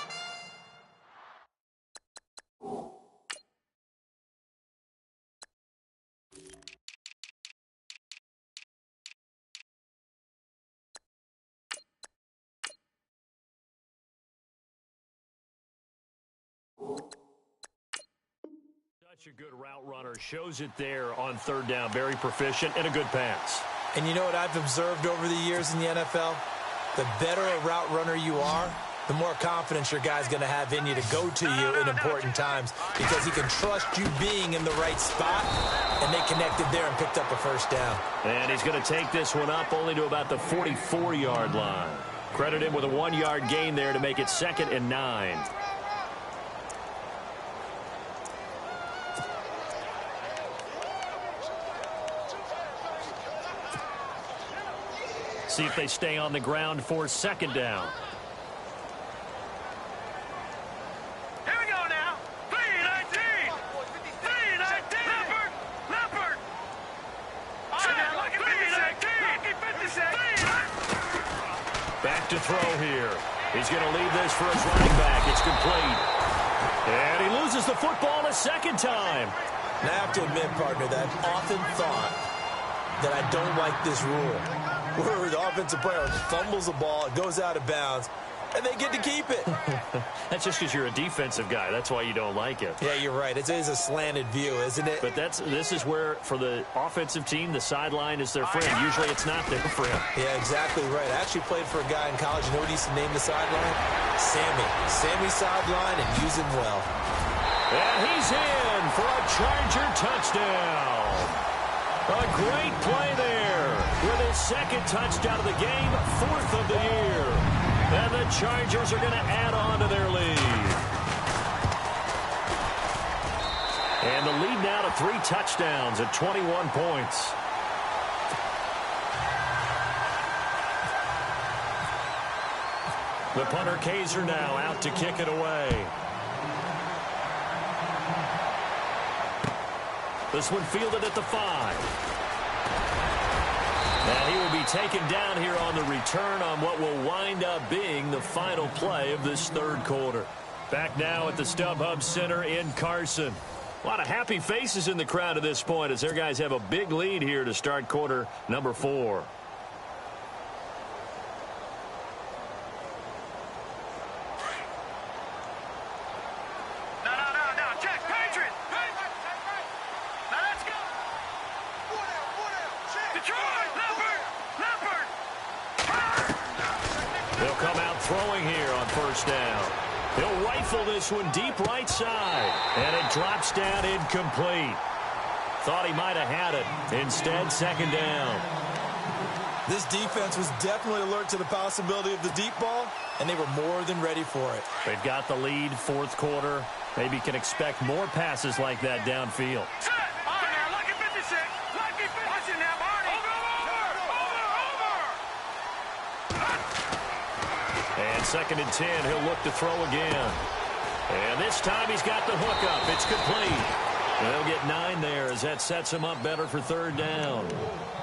D: such a good route runner. Shows it there on third down. Very proficient and a good pass.
E: And you know what I've observed over the years in the NFL? The better a route runner you are, the more confidence your guy's going to have in you to go to you in important times because he can trust you being in the right spot, and they connected there and picked up a first down.
D: And he's going to take this one up only to about the 44-yard line. Credit him with a 1-yard gain there to make it 2nd and 9. See if they stay on the ground for 2nd down.
F: Here we go now. 3-19. 3-19. Leopard. Lucky 56.
D: Back to throw here. He's going to leave this for his running back. It's complete. And he loses the football a second time.
E: And I have to admit, partner, that I've often thought that I don't like this rule, where the offensive player fumbles the ball, it goes out of bounds, and they get to keep it.
D: That's just because you're a defensive guy. That's why you don't like it.
E: Yeah, you're right. It is a slanted view, isn't it?
D: But this is where, for the offensive team, the sideline is their friend. Usually it's not their friend.
E: Yeah, exactly right. I actually played for a guy in college. You know what he used to name the sideline? Sammy. Sammy sideline, and use him well.
D: And he's in for a Charger touchdown. A great play there with his 2nd touchdown of the game, 4th of the year. And the Chargers are going to add on to their lead. And the lead now to 3 touchdowns at 21 points. The punter Kaiser now out to kick it away. This one fielded at the 5. And he will be taken down here on the return on what will wind up being the final play of this third quarter. Back now at the StubHub Center in Carson. A lot of happy faces in the crowd at this point as their guys have a big lead here to start quarter number 4. He'll rifle this one deep right side. And it drops down incomplete. Thought he might have had it. Instead, 2nd down.
E: This defense was definitely alert to the possibility of the deep ball, and they were more than ready for it.
D: They've got the lead, 4th quarter. Maybe can expect more passes like that downfield.
F: Lucky 56. Lucky 56 now, Barney.
D: And 2nd and 10, he'll look to throw again. And this time he's got the hook up. It's complete. They'll get 9 there as that sets them up better for 3rd down.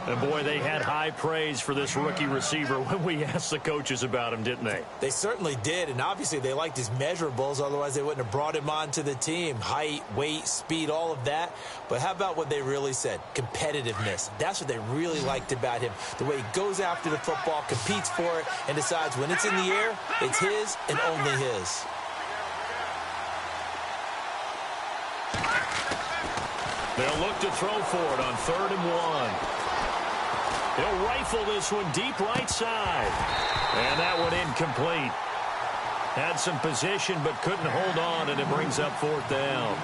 D: And, boy, they had high praise for this rookie receiver when we asked the coaches about him, didn't they?
E: They certainly did, and obviously they liked his measurables. Otherwise, they wouldn't have brought him onto the team. Height, weight, speed, all of that. But how about what they really said? Competitiveness. That's what they really liked about him. The way he goes after the football, competes for it, and decides when it's in the air, it's his and only his.
D: They'll look to throw for it on 3rd and 1. He'll rifle this one deep right side. And that one incomplete. Had some position but couldn't hold on, and it brings up 4th down.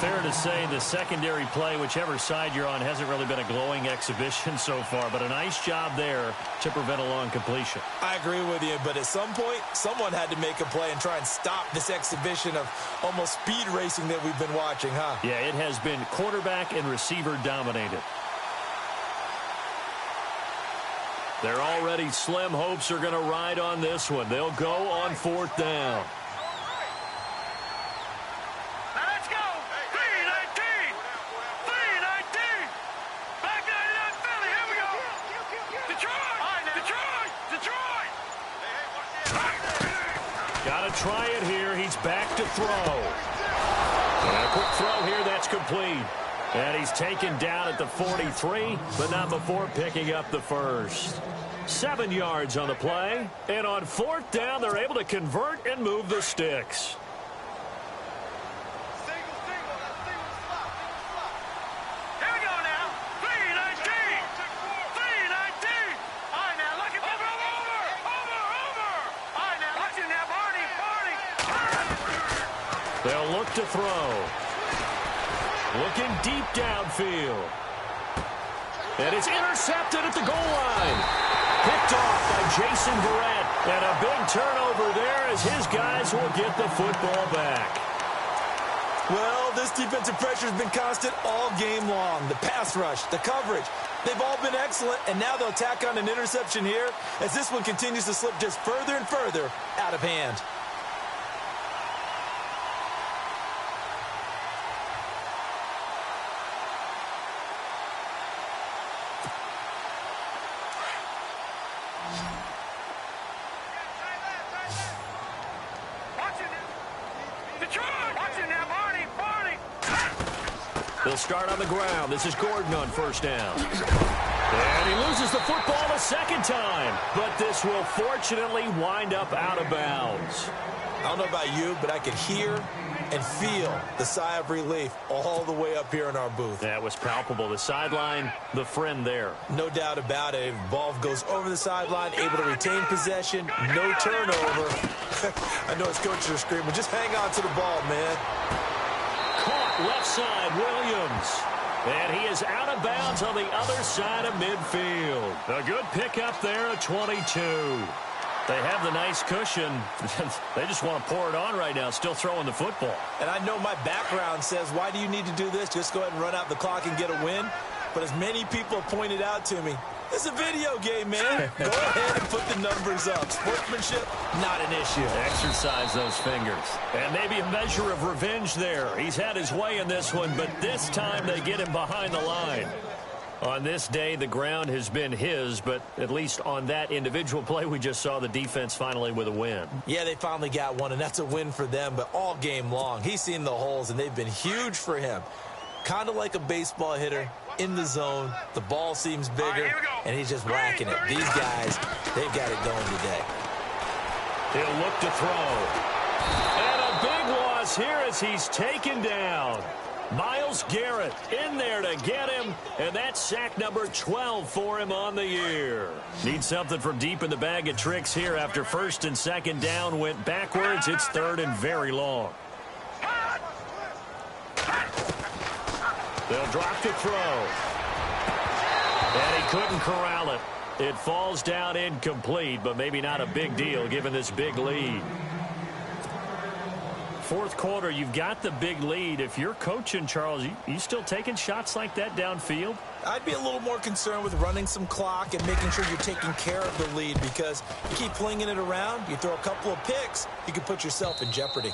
D: Fair to say the secondary play, whichever side you're on, hasn't really been a glowing exhibition so far, but a nice job there to prevent a long completion.
E: I agree with you, but at some point, someone had to make a play and try and stop this exhibition of almost speed racing that we've been watching, huh?
D: Yeah, it has been quarterback and receiver dominated. Their already slim hopes are going to ride on this one. They'll go on 4th down.
F: Now let's go. 3-19. 3-19. Back 99 Philly. Here we go. Detroit. Detroit.
D: Got to try it here. He's back to throw. And a quick throw here. That's complete. And he's taken down at the 43, but not before picking up the first. 7 yards on the play. And on 4th down, they're able to convert and move the sticks.
F: Here we go now. 3-19. 3-19. All right, now look at over. All right, now watch it now, Barney.
D: They'll look to throw. Looking deep downfield. And it's intercepted at the goal line. Picked off by Jason Verrett. And a big turnover there as his guys will get the football back.
E: Well, this defensive pressure has been constant all game long. The pass rush, the coverage, they've all been excellent, and now they'll tack on an interception here as this one continues to slip just further and further out of hand.
D: They'll start on the ground. This is Gordon on 1st down. And he loses the football a 2nd time. But this will fortunately wind up out of bounds.
E: I don't know about you, but I could hear and feel the sigh of relief all the way up here in our booth.
D: That was palpable. The sideline, the friend there.
E: No doubt about it. Ball goes over the sideline, able to retain possession, no turnover. I know his coaches are screaming, just hang on to the ball, man.
D: Caught left side, Williams. And he is out of bounds on the other side of midfield. A good pickup there at 22. They have the nice cushion. They just want to pour it on right now, still throwing the football.
E: And I know my background says, why do you need to do this? Just go ahead and run out the clock and get a win. But as many people have pointed out to me, it's a video game, man. Go ahead and put the numbers up. Sportsmanship, not an issue.
D: Exercise those fingers. And maybe a measure of revenge there. He's had his way in this one, but this time they get him behind the line. On this day, the ground has been his, but at least on that individual play, we just saw the defense finally with a win.
E: Yeah, they finally got one, and that's a win for them, but all game long, he's seen the holes, and they've been huge for him. Kind of like a baseball hitter in the zone. The ball seems bigger, and he's just whacking it. These guys, they've got it going today.
D: He'll look to throw. And a big loss here as he's taken down. Myles Garrett in there to get him, and that's sack number 12 for him on the year. Needs something from deep in the bag of tricks here after 1st and 2nd down went backwards. It's 3rd and very long. They'll drop to throw. And he couldn't corral it. It falls down incomplete, but maybe not a big deal given this big lead. 4th quarter, you've got the big lead. If you're coaching, Charles, you still taking shots like that downfield?
E: I'd be a little more concerned with running some clock and making sure you're taking care of the lead, because you keep flinging it around, you throw a couple of picks, you can put yourself in jeopardy.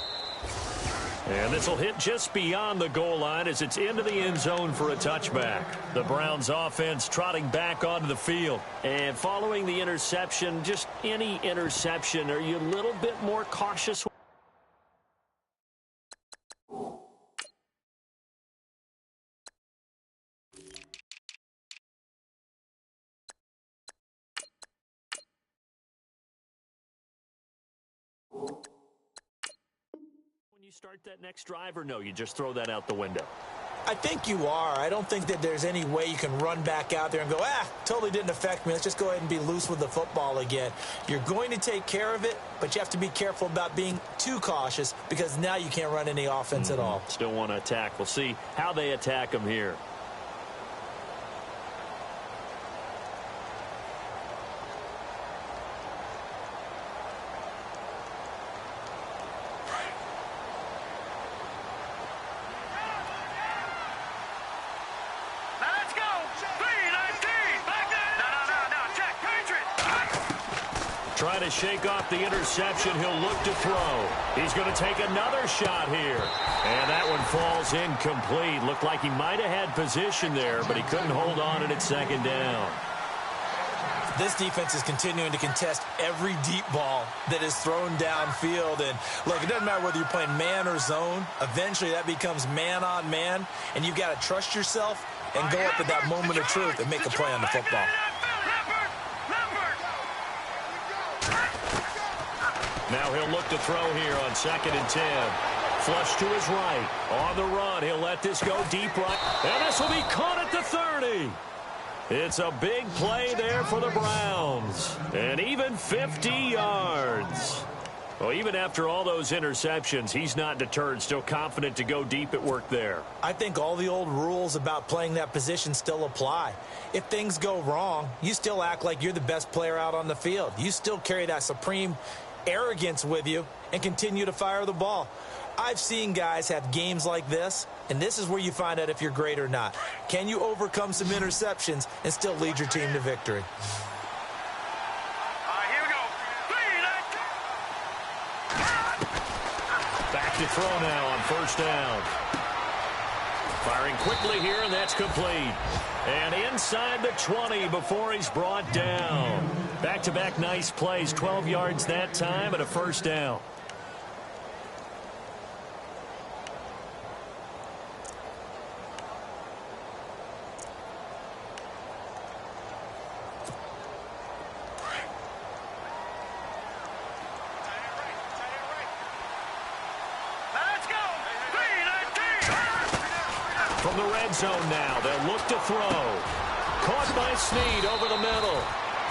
D: And this will hit just beyond the goal line as it's into the end zone for a touchback. The Browns offense trotting back onto the field. And following the interception, just any interception, are you a little bit more cautious? Start that next drive, or no, you just throw that out the window?
E: I think you are. I don't think that there's any way you can run back out there and go, totally didn't affect me. Let's just go ahead and be loose with the football again. You're going to take care of it, but you have to be careful about being too cautious because now you can't run any offense at all.
D: Still want to attack. We'll see how they attack them here. Trying to shake off the interception. He'll look to throw. He's going to take another shot here. And that one falls incomplete. Looked like he might have had position there, but he couldn't hold on at second down.
E: This defense is continuing to contest every deep ball that is thrown downfield. And, look, it doesn't matter whether you're playing man or zone. Eventually, that becomes man on man. And you've got to trust yourself and go up at that moment of truth and make a play on the football.
D: Now he'll look to throw here on 2nd and 10. Flush to his right. On the run, he'll let this go deep right. And this will be caught at the 30. It's a big play there for the Browns. And even 50 yards. Well, even after all those interceptions, he's not deterred. Still confident to go deep at work there.
E: I think all the old rules about playing that position still apply. If things go wrong, you still act like you're the best player out on the field. You still carry that supreme arrogance with you and continue to fire the ball. I've seen guys have games like this, and this is where you find out if you're great or not. Can you overcome some interceptions and still lead your team to victory?
F: Here we go.
D: Back to throw now on 1st down. Firing quickly here, and that's complete. And inside the 20 before he's brought down. Back-to-back nice plays, 12 yards that time and a 1st down.
F: Let's go.
D: From the red zone now, they'll look to throw. Caught by Snead over the middle.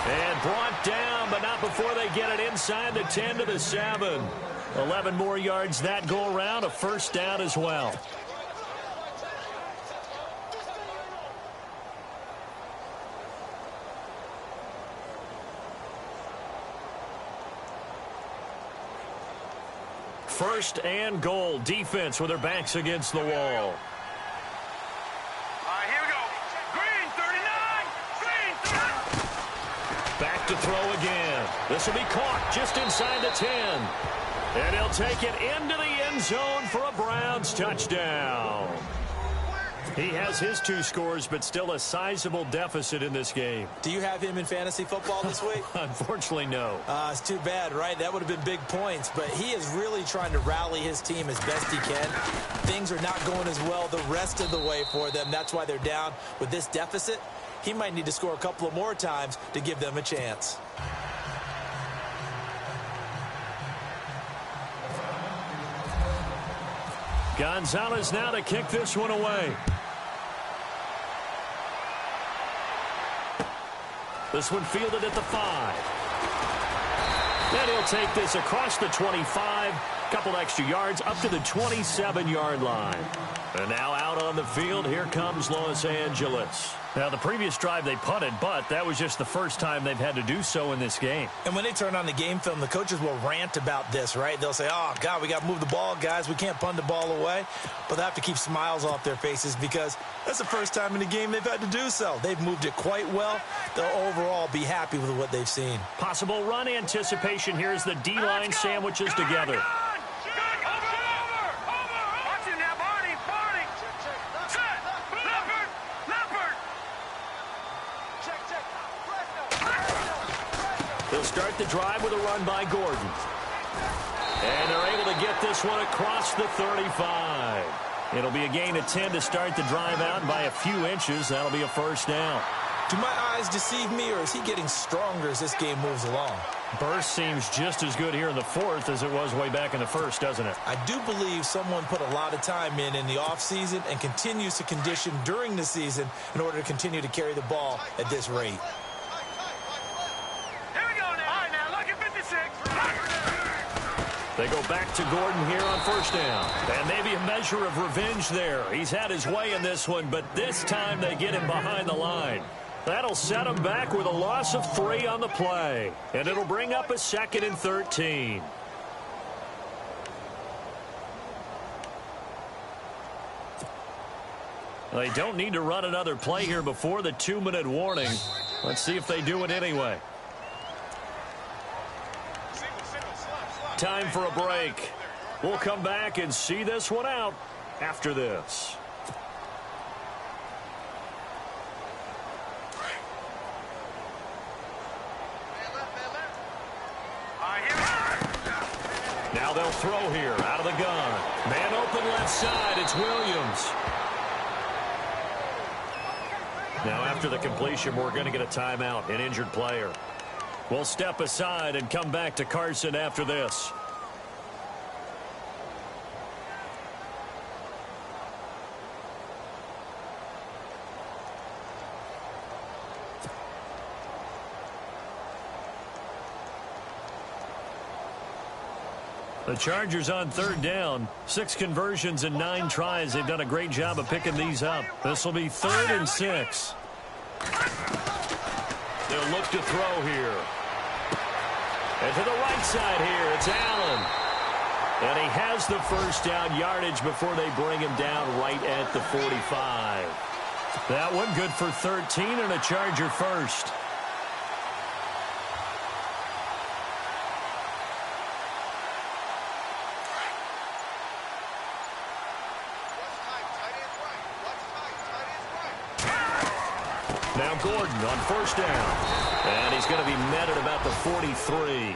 D: And brought down, but not before they get it inside the 10 to the 7. 11 more yards that go around, a 1st down as well. First and goal. Defense with their backs against the wall.
F: Here we go. Green 39. Green 39.
D: Back to throw again. This will be caught just inside the 10. And he'll take it into the end zone for a Browns touchdown. He has his 2 scores, but still a sizable deficit in this game.
E: Do you have him in fantasy football this week?
D: Unfortunately, no.
E: It's too bad, right? That would have been big points, but he is really trying to rally his team as best he can. Things are not going as well the rest of the way for them. That's why they're down with this deficit. He might need to score a couple of more times to give them a chance.
D: Gonzalez now to kick this one away. This one fielded at the 5. Then he'll take this across the 25. Couple extra yards up to the 27-yard line. And now out on the field, here comes Los Angeles. Now, the previous drive they punted, but that was just the first time they've had to do so in this game.
E: And when they turn on the game film, the coaches will rant about this, right? They'll say, oh, God, we got to move the ball, guys. We can't punt the ball away. But they have to keep smiles off their faces because that's the first time in the game they've had to do so. They've moved it quite well. They'll overall be happy with what they've seen.
D: Possible run anticipation here as the D-line sandwiches together. start the drive with a run by Gordon. And they're able to get this one across the 35. It'll be a gain of 10 to start the drive out, and by a few inches, that'll be a first down.
E: Do my eyes deceive me, or is he getting stronger as this game moves along?
D: Burst seems just as good here in the fourth as it was way back in the first, doesn't it?
E: I do believe someone put a lot of time in the offseason and continues to condition during the season in order to continue to carry the ball at this rate.
F: Here we go now. All right, now, look at 56.
D: They go back to Gordon here on first down. And maybe a measure of revenge there. He's had his way in this one, but this time they get him behind the line. That'll set him back with a loss of 3 on the play. And it'll bring up a 2nd and 13. They don't need to run another play here before the 2-minute warning. Let's see if they do it anyway. Time for a break. We'll come back and see this one out after this. Now they'll throw here out of the gun. Man open left side. It's Williams. Now after the completion, we're going to get a timeout, an injured player. We'll step aside and come back to Carson after this. The Chargers on third down. 6 conversions and 9 tries. They've done a great job of picking these up. This will be 3rd and 6. They'll look to throw here. And to the right side here, it's Allen. And he has the first down yardage before they bring him down right at the 45. That one good for 13 and a Charger first. Now Gordon on first down. And he's going to be met at about the 43.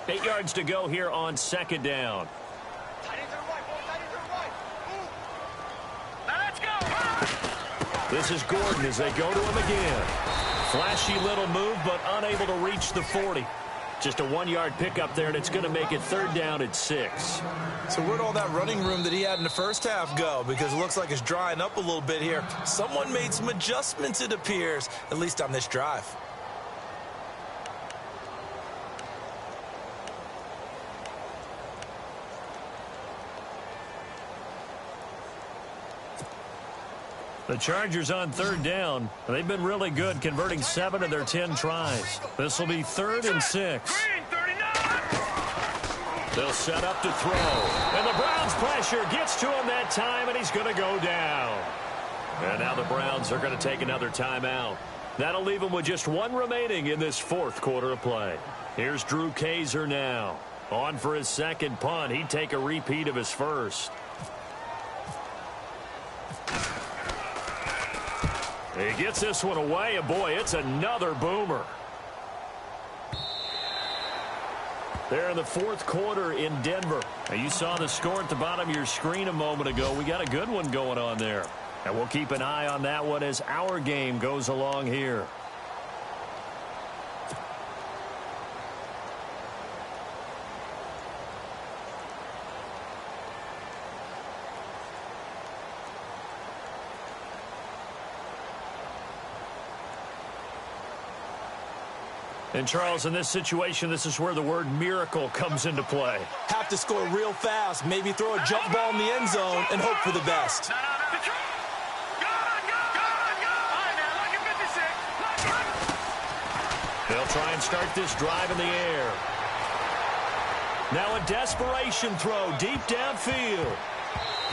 D: Eight yards to go here on second down.
F: Now let's go.
D: This is Gordon as they go to him again. Flashy little move, but unable to reach the 40. Just a 1-yard pickup there, and it's going to make it third down at 6.
E: So where'd all that running room that he had in the first half go? Because it looks like it's drying up a little bit here. Someone made some adjustments, it appears, at least on this drive.
D: The Chargers on third down. They've been really good, converting 7 of their 10 tries. This will be 3rd and 6. They'll set up to throw. And the Browns' pressure gets to him that time, and he's going to go down. And now the Browns are going to take another timeout. That'll leave them with just 1 remaining in this fourth quarter of play. Here's Drew Kaiser now. On for his second punt. He'd take a repeat of his first. He gets this one away, and boy, it's another boomer. There in the fourth quarter in Denver. Now, you saw the score at the bottom of your screen a moment ago. We got a good one going on there. And we'll keep an eye on that one as our game goes along here. And, Charles, in this situation, this is where the word miracle comes into play.
E: Have to score real fast, maybe throw a jump ball in the end zone and hope for the best.
D: They'll try and start this drive in the air. Now a desperation throw deep downfield.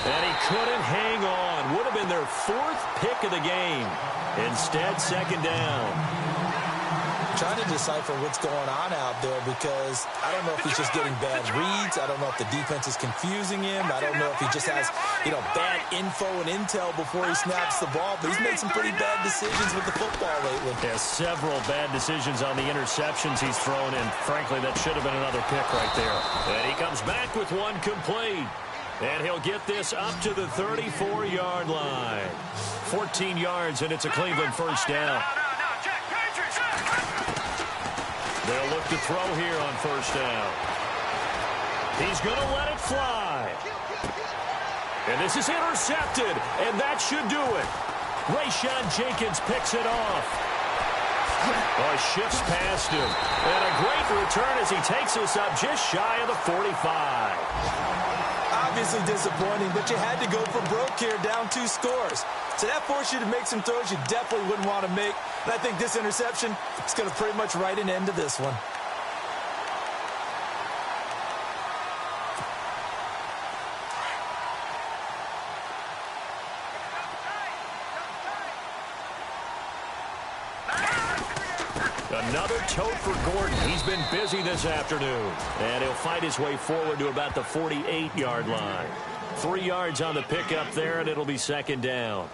D: And he couldn't hang on. Would have been their 4th pick of the game. Instead, second down.
E: Trying to decipher what's going on out there because I don't know if he's just getting bad reads. I don't know if the defense is confusing him. I don't know if he just has, bad info and intel before he snaps the ball. But he's made some pretty bad decisions with the football lately.
D: Yeah, several bad decisions on the interceptions he's thrown, and frankly, that should have been another pick right there. And he comes back with one complete. And he'll get this up to the 34-yard line. 14 yards, and it's a Cleveland first down. They'll look to throw here on first down. He's going to let it fly. And this is intercepted, and that should do it. Rayshawn Jenkins picks it off. Oh, shifts past him. And a great return as he takes us up just shy of the 45.
E: Obviously disappointing, but you had to go for broke here, down 2 scores. So that forced you to make some throws you definitely wouldn't want to make. And I think this interception is going to pretty much write an end to this one.
D: Another tote for Gordon. He's been busy this afternoon. And he'll fight his way forward to about the 48-yard line. 3 yards on the pickup there, and it'll be second down.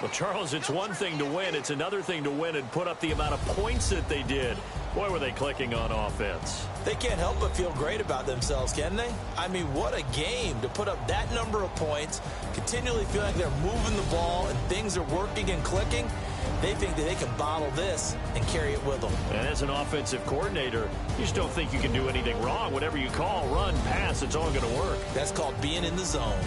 D: Well, Charles, it's one thing to win. It's another thing to win and put up the amount of points that they did. Boy, were they clicking on offense.
E: They can't help but feel great about themselves, can they? I mean, what a game to put up that number of points, continually feel like they're moving the ball and things are working and clicking. They think that they can bottle this and carry it with them.
D: And as an offensive coordinator, you just don't think you can do anything wrong. Whatever you call, run, pass, it's all going to work.
E: That's called being in the zone.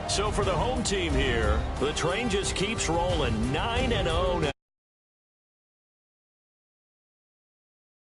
D: So for the home team here, the train just keeps rolling 9-0 now.